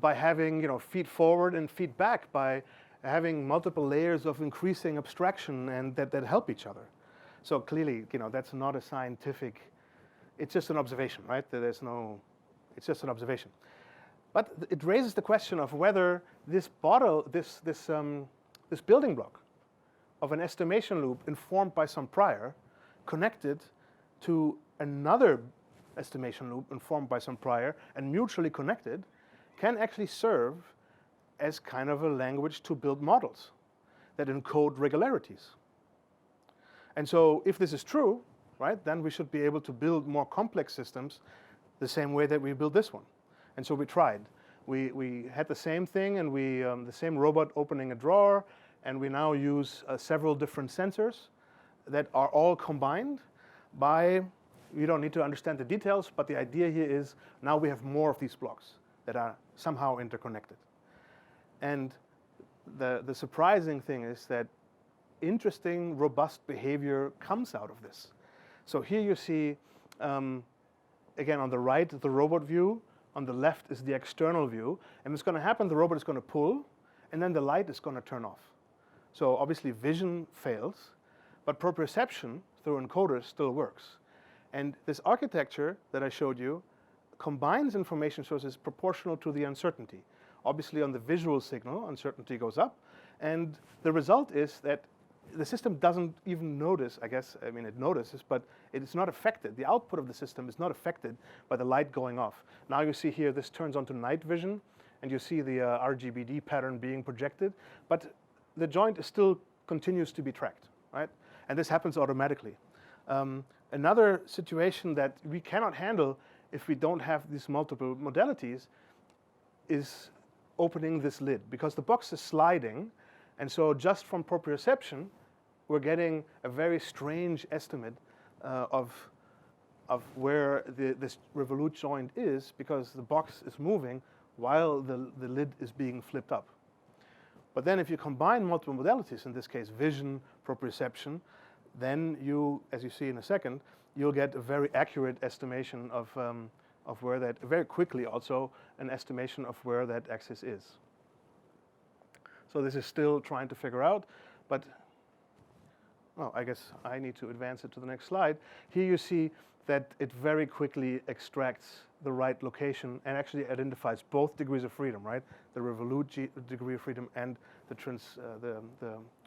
S2: by having feed forward and feed back, by having multiple layers of increasing abstraction and that help each other. So clearly, that's not a scientific, it's just an observation, right? It's just an observation. But it raises the question of whether this building block of an estimation loop informed by some prior connected to another estimation loop informed by some prior and mutually connected can actually serve as kind of a language to build models that encode regularities. And so if this is true, right, then we should be able to build more complex systems the same way that we built this one. And so we tried. We had the same thing, and the same robot opening a drawer, and we now use several different sensors that are all combined by, you don't need to understand the details, but the idea here is now we have more of these blocks that are somehow interconnected. And the surprising thing is that interesting, robust behavior comes out of this. So here you see, again, on the right, the robot view. On the left is the external view. And what's going to happen, the robot is going to pull, and then the light is going to turn off. So obviously vision fails, but proprioception through encoders still works. And this architecture that I showed you combines information sources proportional to the uncertainty. Obviously on the visual signal, uncertainty goes up, and the result is that the system doesn't even notice, it notices, but it is not affected. The output of the system is not affected by the light going off. Now you see here this turns onto night vision, and you see the RGBD pattern being projected, but the joint still continues to be tracked, right? And this happens automatically. Another situation that we cannot handle if we don't have these multiple modalities is opening this lid, because the box is sliding, and so just from proprioception, we're getting a very strange estimate of where this revolute joint is, because the box is moving while the lid is being flipped up. But then if you combine multiple modalities, in this case vision, proprioception, then you, as you see in a second, you'll get a very accurate estimation of where that, very quickly also, an estimation of where that axis is. So this is still trying to figure out, but well, I guess I need to advance it to the next slide. Here you see that it very quickly extracts the right location and actually identifies both degrees of freedom, right? The revolute degree of freedom and the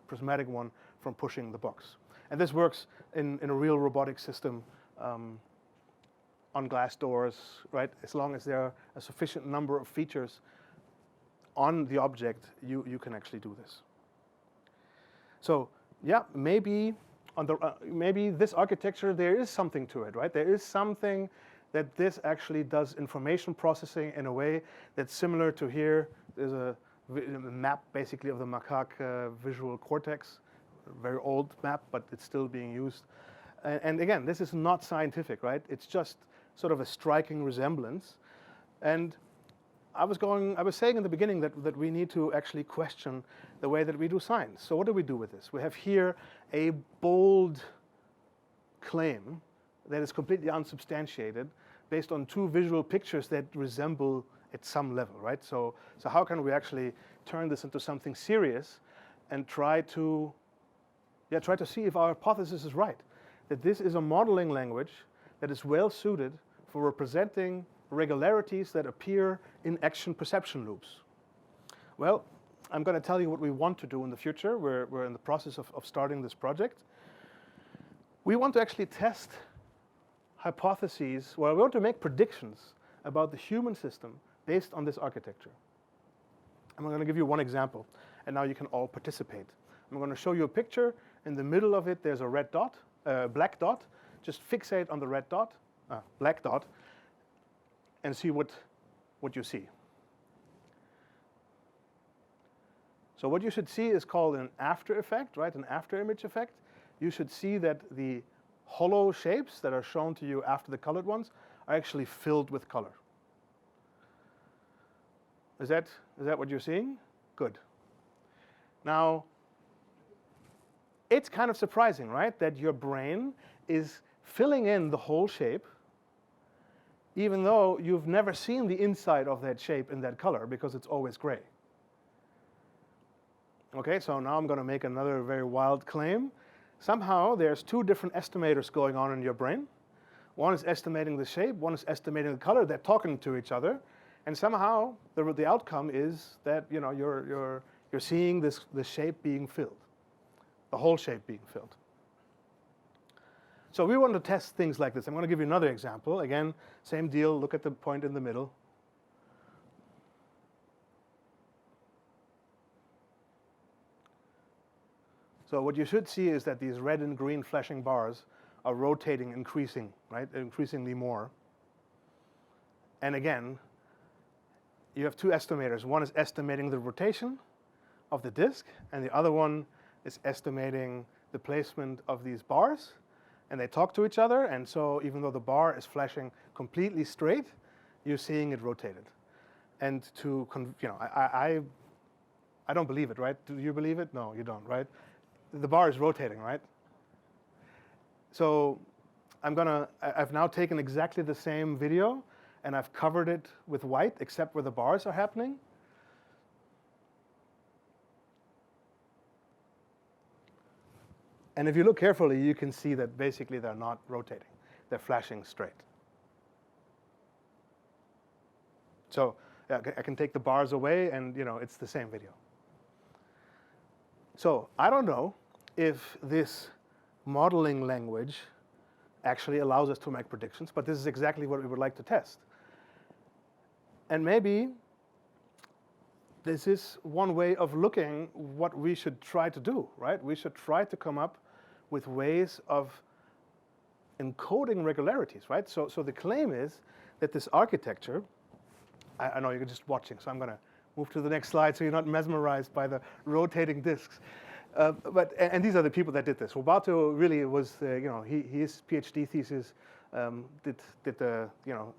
S2: prismatic one from pushing the box. And this works in a real robotic system on glass doors, right? As long as there are a sufficient number of features on the object, you can actually do this. So yeah, maybe maybe this architecture, there is something to it, right? There is something that this actually does information processing in a way that's similar to here. There's a map basically of the macaque visual cortex, a very old map, but it's still being used. And again, this is not scientific, right? It's just sort of a striking resemblance. And I was saying in the beginning that we need to actually question the way that we do science. So what do we do with this? We have here a bold claim that is completely unsubstantiated based on two visual pictures that resemble at some level, right? So how can we actually turn this into something serious and try to see if our hypothesis is right? That this is a modeling language that is well suited for representing regularities that appear in action perception loops. Well, I'm going to tell you what we want to do in the future. We're in the process of starting this project. We want to actually test hypotheses, well, we want to make predictions about the human system based on this architecture. I'm going to give you one example, and now you can all participate. I'm going to show you a picture. In the middle of it, there's a red dot, black dot. Just fixate on the red dot, black dot, and see what you see. So what you should see is called an after effect, right? An after image effect. You should see that the hollow shapes that are shown to you after the colored ones are actually filled with color. Is that what you're seeing? Good. Now, it's kind of surprising, right, that your brain is filling in the whole shape, even though you've never seen the inside of that shape in that color because it's always gray. Okay, so now I'm going to make another very wild claim. Somehow there's two different estimators going on in your brain. One is estimating the shape, one is estimating the color. They're talking to each other, and somehow the outcome is that you're seeing the shape being filled, the whole shape being filled. So we want to test things like this. I'm going to give you another example. Again, same deal. Look at the point in the middle. So what you should see is that these red and green flashing bars are rotating, increasingly more. And again, you have two estimators. One is estimating the rotation of the disk, and the other one is estimating the placement of these bars. And they talk to each other, and so even though the bar is flashing completely straight, you're seeing it rotated. And I don't believe it, right? Do you believe it? No, you don't, right? The bar is rotating, right? So I've now taken exactly the same video, and I've covered it with white, except where the bars are happening. And if you look carefully, you can see that basically they're not rotating. They're flashing straight. So yeah, I can take the bars away, and it's the same video. So I don't know if this modeling language actually allows us to make predictions, but this is exactly what we would like to test. And maybe this is one way of looking what we should try to do, right? We should try to come up with ways of encoding regularities, right? So the claim is that this architecture, I know you're just watching, so I'm going to move to the next slide so you're not mesmerized by the rotating disks. And these are the people that did this. Roberto really was, his PhD thesis did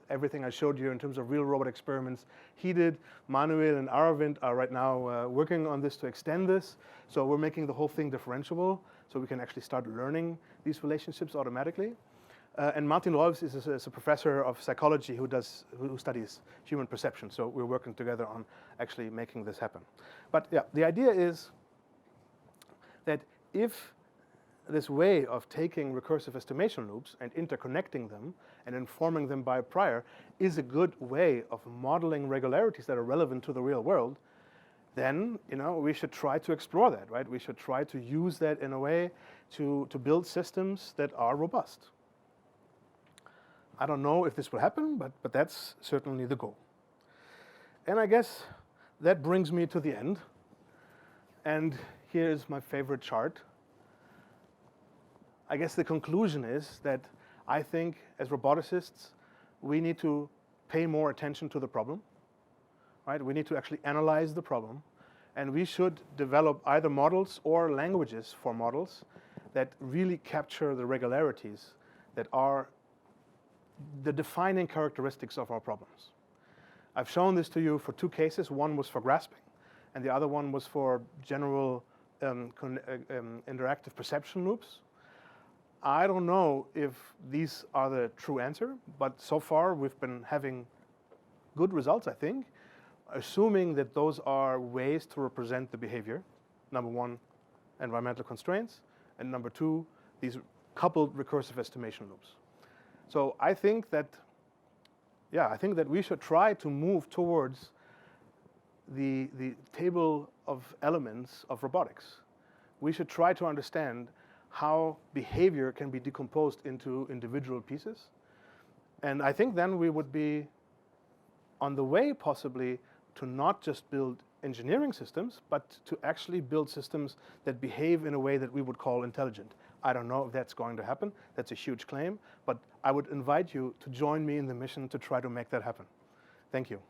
S2: everything I showed you in terms of real robot experiments. He did. Manuel and Aravind are right now working on this to extend this. So we're making the whole thing differentiable, so we can actually start learning these relationships automatically. And Martin Rolfs is a professor of psychology who studies human perception. So we're working together on actually making this happen. But yeah, the idea is that if this way of taking recursive estimation loops and interconnecting them and informing them by prior is a good way of modeling regularities that are relevant to the real world, then we should try to explore that, right? We should try to use that in a way to build systems that are robust. I don't know if this will happen, but that's certainly the goal. And I guess that brings me to the end. And here's my favorite chart. I guess the conclusion is that I think as roboticists, we need to pay more attention to the problem, right? We need to actually analyze the problem, and we should develop either models or languages for models that really capture the regularities that are the defining characteristics of our problems. I've shown this to you for two cases. One was for grasping, and the other one was for general interactive perception loops. I don't know if these are the true answer, but so far we've been having good results, I think, assuming that those are ways to represent the behavior. Number one, environmental constraints, and number two, these coupled recursive estimation loops. So I think that we should try to move towards the table of elements of robotics. We should try to understand how behavior can be decomposed into individual pieces. And I think then we would be on the way possibly to not just build engineering systems, but to actually build systems that behave in a way that we would call intelligent. I don't know if that's going to happen. That's a huge claim, but I would invite you to join me in the mission to try to make that happen. Thank you.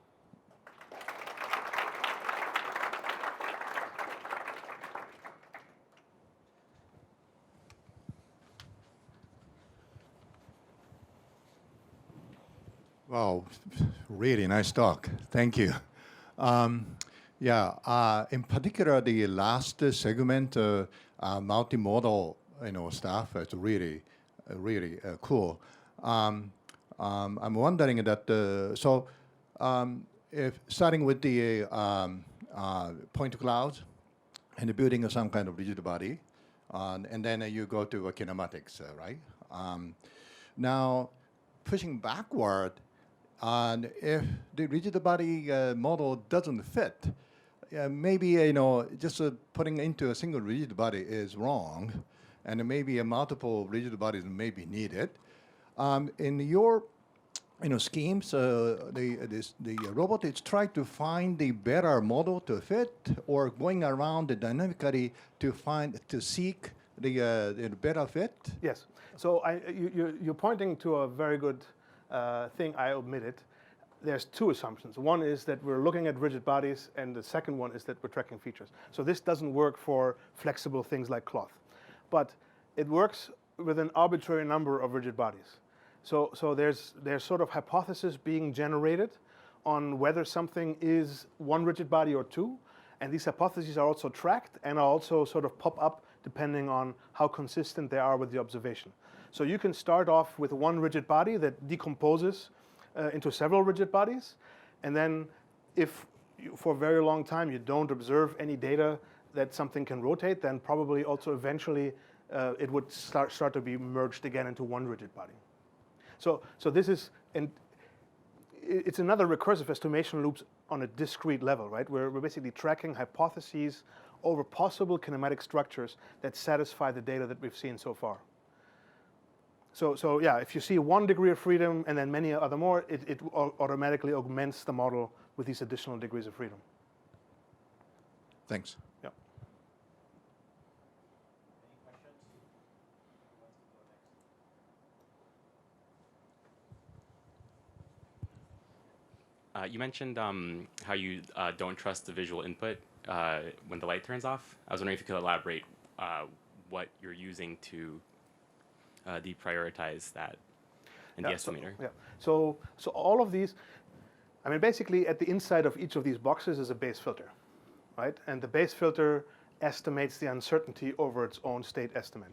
S3: Wow, really nice talk. Thank you. Yeah, in particular, the last segment, multimodal, stuff, is really, really cool. I'm wondering that, if starting with the point clouds and building some kind of rigid body, and then you go to kinematics, right? Now, pushing backward, and if the rigid body model doesn't fit, maybe just putting into a single rigid body is wrong, and maybe multiple rigid bodies may be needed. In your schemes, the robot is trying to find the better model to fit, or going around dynamically to seek the better fit.
S2: Yes. So you're pointing to a very good thing. I admit it. There's two assumptions. One is that we're looking at rigid bodies, and the second one is that we're tracking features. So this doesn't work for flexible things like cloth, but it works with an arbitrary number of rigid bodies. So there's sort of hypothesis being generated on whether something is one rigid body or two, and these hypotheses are also tracked and are also sort of pop up depending on how consistent they are with the observation. So you can start off with one rigid body that decomposes into several rigid bodies, and then if for a very long time you don't observe any data that something can rotate, then probably also eventually it would start to be merged again into one rigid body. So this is, and it's another recursive estimation loops on a discrete level, right? We're basically tracking hypotheses over possible kinematic structures that satisfy the data that we've seen so far. So yeah, if you see 1 degree of freedom and then many other more, it automatically augments the model with these additional degrees of freedom.
S3: Thanks.
S2: Yeah.
S4: You mentioned how you don't trust the visual input when the light turns off. I was wondering if you could elaborate what you're using to deprioritize that in the estimator.
S2: So all of these, I mean, basically at the inside of each of these boxes is a base filter, right? And the base filter estimates the uncertainty over its own state estimate.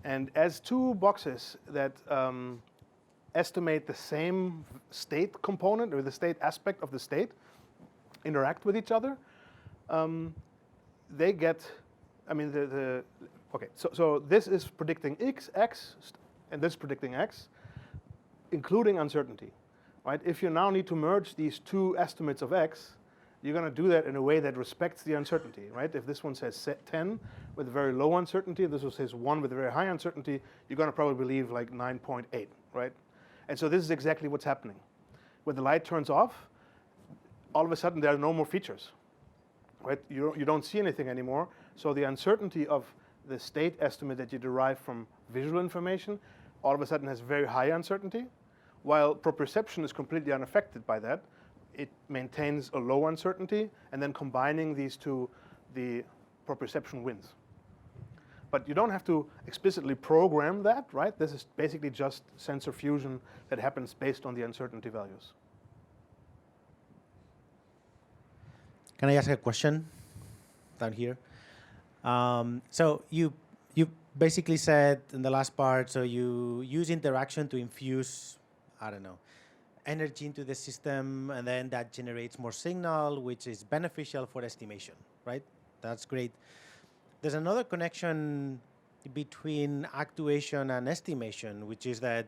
S2: And as two boxes that estimate the same state component or the state aspect of the state interact with each other, they get, I mean, okay, so this is predicting x, and this is predicting x, including uncertainty, right? If you now need to merge these two estimates of x, you're going to do that in a way that respects the uncertainty, right? If this one says 10 with very low uncertainty, this one says 1 with very high uncertainty, you're going to probably believe like 9.8, right? And so this is exactly what's happening. When the light turns off, all of a sudden there are no more features, right? You don't see anything anymore. So the uncertainty of the state estimate that you derive from visual information all of a sudden has very high uncertainty, while proprioception is completely unaffected by that. It maintains a low uncertainty, and then combining these two, the proprioception wins. But you don't have to explicitly program that, right? This is basically just sensor fusion that happens based on the uncertainty values.
S1: Can I ask a question down here? So you basically said in the last part, so you use interaction to infuse, I don't know, energy into the system, and then that generates more signal, which is beneficial for estimation, right? That's great. There's another connection between actuation and estimation, which is that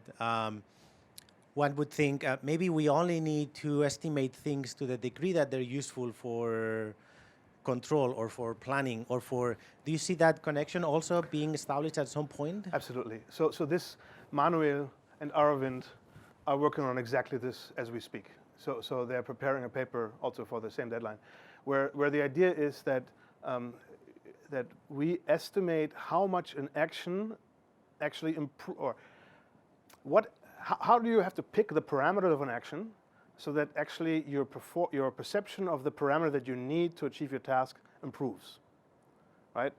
S1: one would think maybe we only need to estimate things to the degree that they're useful for control or for planning or for, do you see that connection also being established at some point?
S2: Absolutely. So this, Manuel and Aravind are working on exactly this as we speak. So they're preparing a paper also for the same deadline, where the idea is that that we estimate how much an action actually improve, or how do you have to pick the parameter of an action so that actually your perception of the parameter that you need to achieve your task improves, right?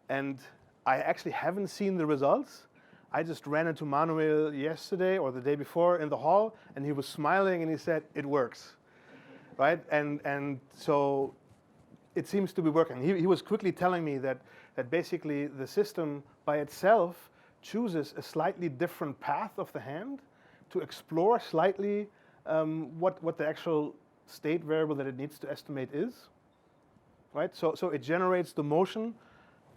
S2: And I actually haven't seen the results. I just ran into Manuel yesterday or the day before in the hall, and he was smiling and he said, it works. right? And so it seems to be working. He was quickly telling me that basically the system by itself chooses a slightly different path of the hand to explore slightly what the actual state variable that it needs to estimate is, right? So it generates the motion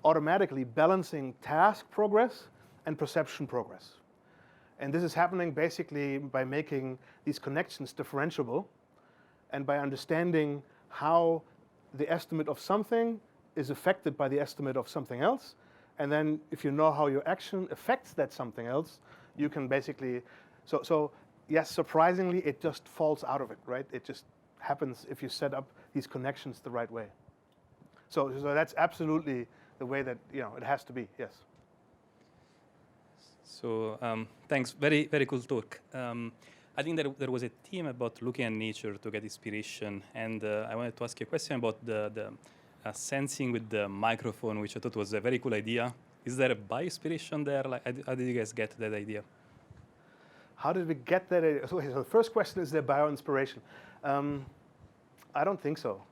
S2: automatically balancing task progress and perception progress. And this is happening basically by making these connections differentiable and by understanding how the estimate of something is affected by the estimate of something else. And then if you know how your action affects that something else, you can basically, so yes, surprisingly, it just falls out of it, right? It just happens if you set up these connections the right way. So that's absolutely the way that, it has to be, yes.
S5: So thanks, very, very cool talk. I think there was a theme about looking at nature to get inspiration, and I wanted to ask you a question about the sensing with the microphone, which I thought was a very cool idea. Is there a bio-inspiration there? Like, how did you guys get that idea?
S2: How did we get that idea? So the first question is there bio-inspiration? I don't think so.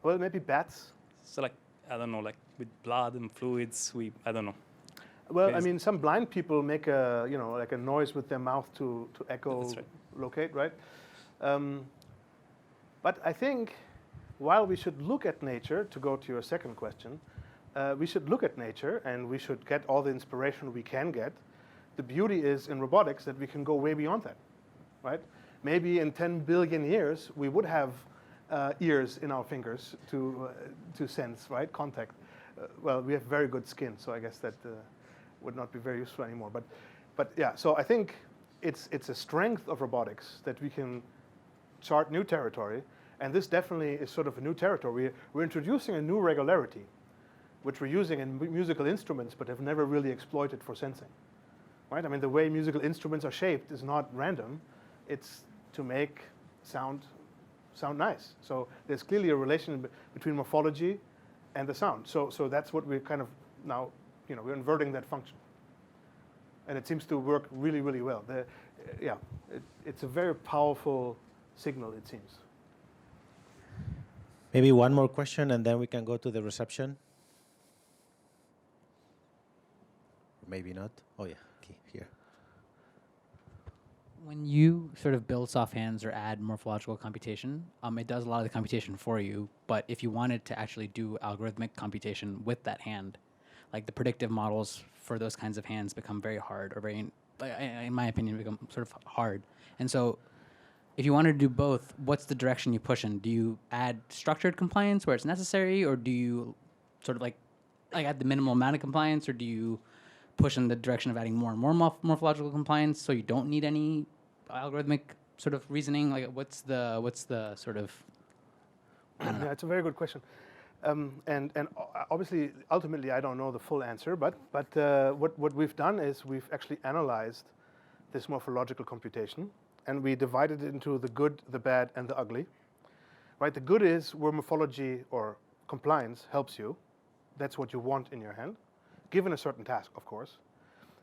S2: Well, maybe bats.
S5: So like, I don't know, like with blood and fluids, I don't know.
S2: Well, I mean, some blind people make a, like a noise with their mouth to echo,
S5: That's right.
S2: locate, right? But I think while we should look at nature, to go to your second question, we should look at nature and we should get all the inspiration we can get. The beauty is in robotics that we can go way beyond that, right? Maybe in 10 billion years, we would have ears in our fingers to sense, right, contact. Well, we have very good skin, so I guess that would not be very useful anymore. But yeah, so I think it's a strength of robotics that we can chart new territory, and this definitely is sort of a new territory. We're introducing a new regularity, which we're using in musical instruments, but have never really exploited for sensing, right? I mean, the way musical instruments are shaped is not random. It's to make sound nice. So there's clearly a relation between morphology and the sound. So that's what we're kind of now, we're inverting that function. And it seems to work really, really well. It's a very powerful signal, it seems.
S1: Maybe one more question, and then we can go to the reception. Maybe not. Oh, yeah. Okay, here.
S6: When you sort of build soft hands or add morphological computation, it does a lot of the computation for you. But if you wanted to actually do algorithmic computation with that hand, like the predictive models for those kinds of hands become very hard, or very, in my opinion, become sort of hard. And so if you wanted to do both, what's the direction you push in? Do you add structured compliance where it's necessary, or do you sort of like add the minimal amount of compliance, or do you push in the direction of adding more and more morphological compliance so you don't need any algorithmic sort of reasoning? Like, what's the sort of, I don't know.
S2: Yeah, it's a very good question. And obviously, ultimately, I don't know the full answer, but what we've done is we've actually analyzed this morphological computation, and we divided it into the good, the bad, and the ugly. Right? The good is where morphology or compliance helps you. That's what you want in your hand, given a certain task, of course.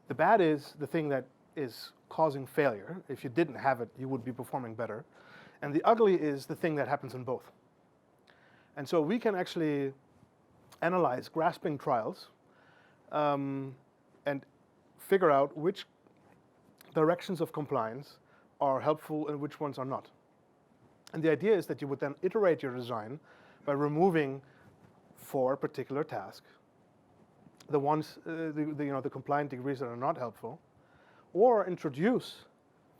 S2: The bad is the thing that is causing failure. If you didn't have it, you would be performing better. And the ugly is the thing that happens in both. And so we can actually analyze grasping trials and figure out which directions of compliance are helpful and which ones are not. And the idea is that you would then iterate your design by removing for a particular task the ones, the compliant degrees that are not helpful, or introduce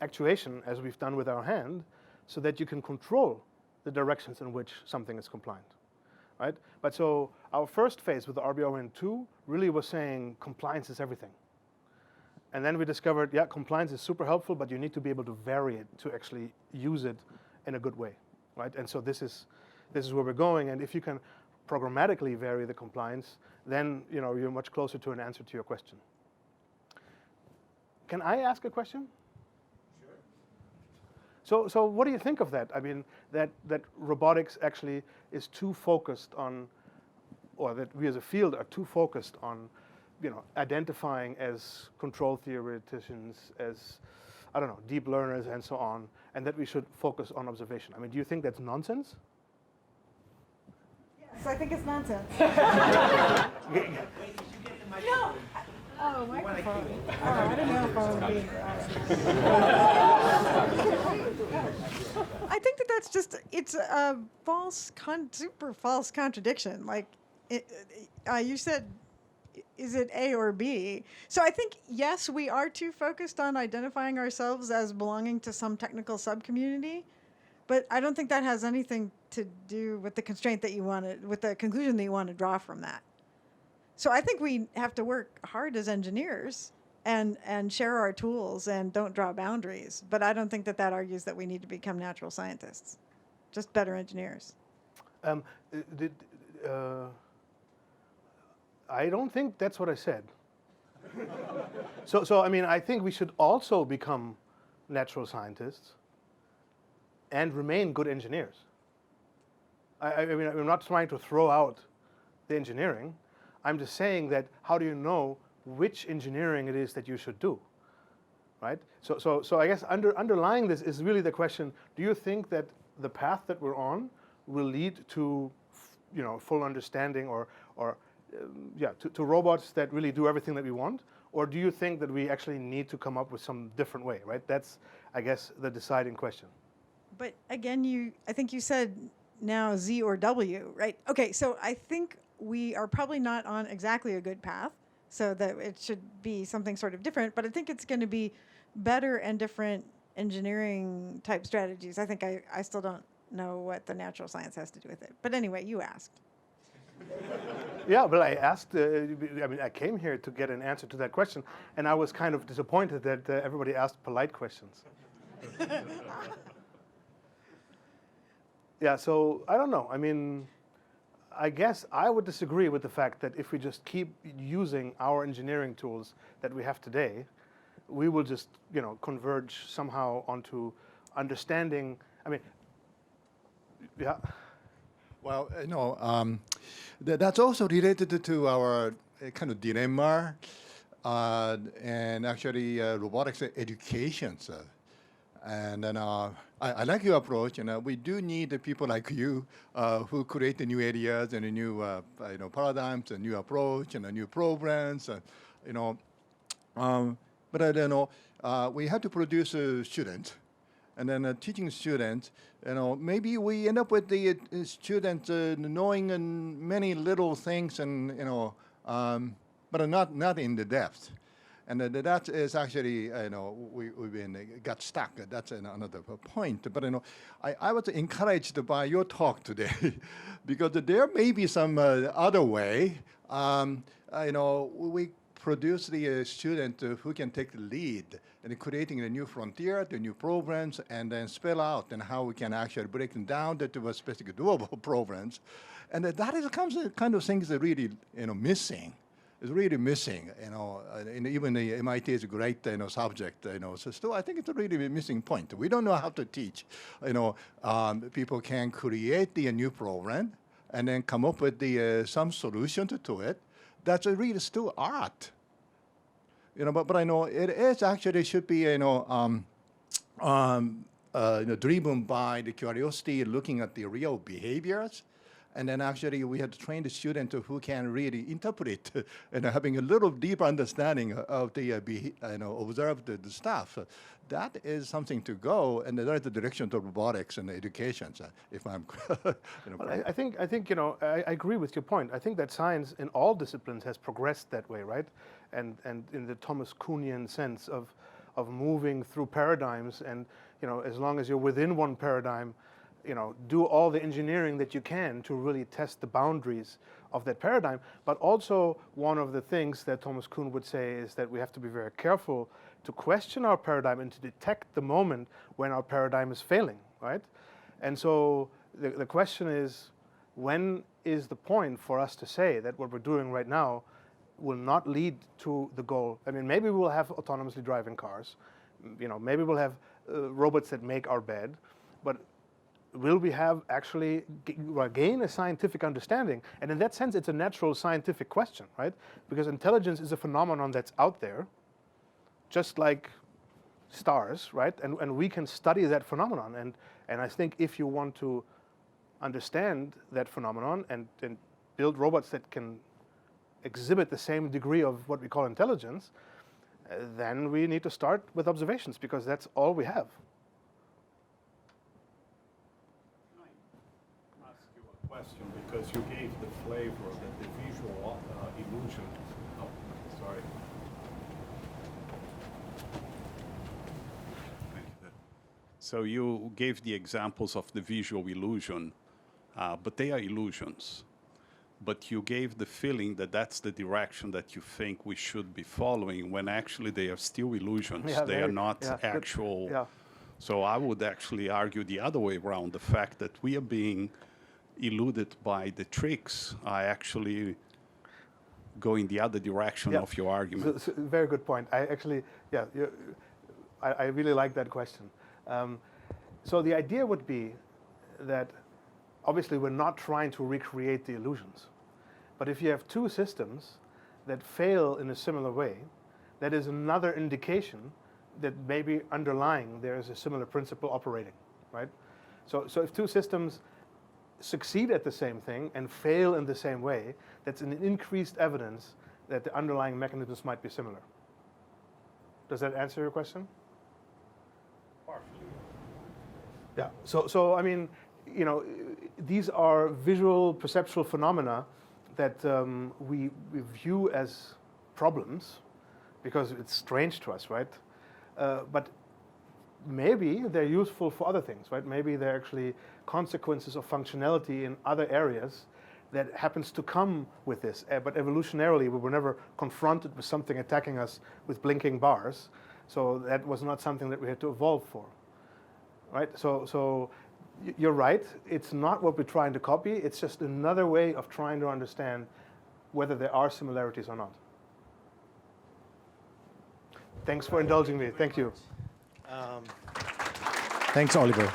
S2: actuation, as we've done with our hand, so that you can control the directions in which something is compliant, right? But so our first phase with the RBON2 really was saying compliance is everything. And then we discovered, yeah, compliance is super helpful, but you need to be able to vary it to actually use it in a good way, right? And so this is where we're going. And if you can programmatically vary the compliance, then you're much closer to an answer to your question. Can I ask a question? Sure. So what do you think of that? I mean, that robotics actually is too focused on, or that we as a field are too focused on, identifying as control theoreticians, as I don't know, deep learners and so on, and that we should focus on observation. I mean, do you think that's nonsense?
S7: Yes, I think it's nonsense.
S1: Wait, did you get the microphone?
S7: Oh, microphone. Oh, I don't know if I would be. I think that that's just, it's a super false contradiction. Like, you said, is it A or B? So I think, yes, we are too focused on identifying ourselves as belonging to some technical subcommunity, but I don't think that has anything to do with the constraint that you want to, with the conclusion that you want to draw from that. So I think we have to work hard as engineers and share our tools and don't draw boundaries. But I don't think that that argues that we need to become natural scientists, just better engineers.
S2: I don't think that's what I said. So I mean, I think we should also become natural scientists and remain good engineers. I mean, I'm not trying to throw out the engineering. I'm just saying that how do you know which engineering it is that you should do, right? So I guess underlying this is really the question: do you think that the path that we're on will lead to, full understanding or to robots that really do everything that we want, or do you think that we actually need to come up with some different way, right? That's, I guess, the deciding question.
S7: But again, I think you said now Z or W, right? Okay, so I think we are probably not on exactly a good path, so that it should be something sort of different, but I think it's going to be better and different engineering type strategies. I think I still don't know what the natural science has to do with it. But anyway, you asked.
S2: Yeah, well, I asked, I came here to get an answer to that question, and I was kind of disappointed that everybody asked polite questions. Yeah, so I don't know. I mean, I guess I would disagree with the fact that if we just keep using our engineering tools that we have today, we will just, converge somehow onto understanding. I mean, yeah.
S3: Well, that's also related to our kind of dilemma and actually robotics education. And then I like your approach, and we do need people like you who create the new ideas and the new paradigms and new approach and new programs, but I don't know. We have to produce a student, and then teaching students. Maybe we end up with the students knowing many little things, and but not in the depth. And that is actually, we've got stuck. That's another point. But I was encouraged by your talk today, because there may be some other way. We produce the student who can take the lead in creating a new frontier, the new programs, and then spell out and how we can actually break them down to specific doable programs, and that is kind of things that really missing. Is really missing, and even the MIT is a great, subject, so still I think it's a really missing point. We don't know how to teach, people can create the new program and then come up with some solution to it. That's really still art, but I know it is actually should be, driven by the curiosity, looking at the real behaviors. And then actually we have to train the student who can really interpret and having a little deeper understanding of the, observe the stuff. That is something to go, and that's the direction to robotics and education. So if I'm,
S2: well, I think I agree with your point. I think that science in all disciplines has progressed that way, right? And in the Thomas Kuhnian sense of moving through paradigms, and as long as you're within one paradigm, do all the engineering that you can to really test the boundaries of that paradigm. But also, one of the things that Thomas Kuhn would say is that we have to be very careful to question our paradigm and to detect the moment when our paradigm is failing, right? And so the question is, when is the point for us to say that what we're doing right now will not lead to the goal? I mean, maybe we'll have autonomously driving cars, maybe we'll have robots that make our bed, but will we have actually gain a scientific understanding? And in that sense, it's a natural scientific question, right? Because intelligence is a phenomenon that's out there, just like stars, right? And we can study that phenomenon. And I think if you want to understand that phenomenon and build robots that can exhibit the same degree of what we call intelligence, then we need to start with observations, because that's all we have.
S8: Can I ask you a question? Because you gave the flavor that the visual illusion. Oh, sorry. Thank you. So you gave the examples of the visual illusion, but they are illusions. But you gave the feeling that that's the direction that you think we should be following, when actually they are still illusions.
S2: Yeah,
S8: they are not actual.
S2: Yeah.
S8: So I would actually argue the other way around. The fact that we are being eluded by the tricks are actually going the other direction of your argument.
S2: So, very good point. I actually, I really like that question. So the idea would be that obviously we're not trying to recreate the illusions. But if you have two systems that fail in a similar way, that is another indication that maybe underlying there is a similar principle operating, right? So if two systems succeed at the same thing and fail in the same way, that's an increased evidence that the underlying mechanisms might be similar. Does that answer your question?
S8: Partially.
S2: Yeah. So I mean, you know, these are visual perceptual phenomena that we view as problems because it's strange to us, right? But maybe they're useful for other things, right? Maybe they're actually consequences of functionality in other areas that happens to come with this. But evolutionarily, we were never confronted with something attacking us with blinking bars. So that was not something that we had to evolve for, right? So you're right. It's not what we're trying to copy. It's just another way of trying to understand whether there are similarities or not. Thanks for indulging me. Thank you.
S1: Thanks, Oliver.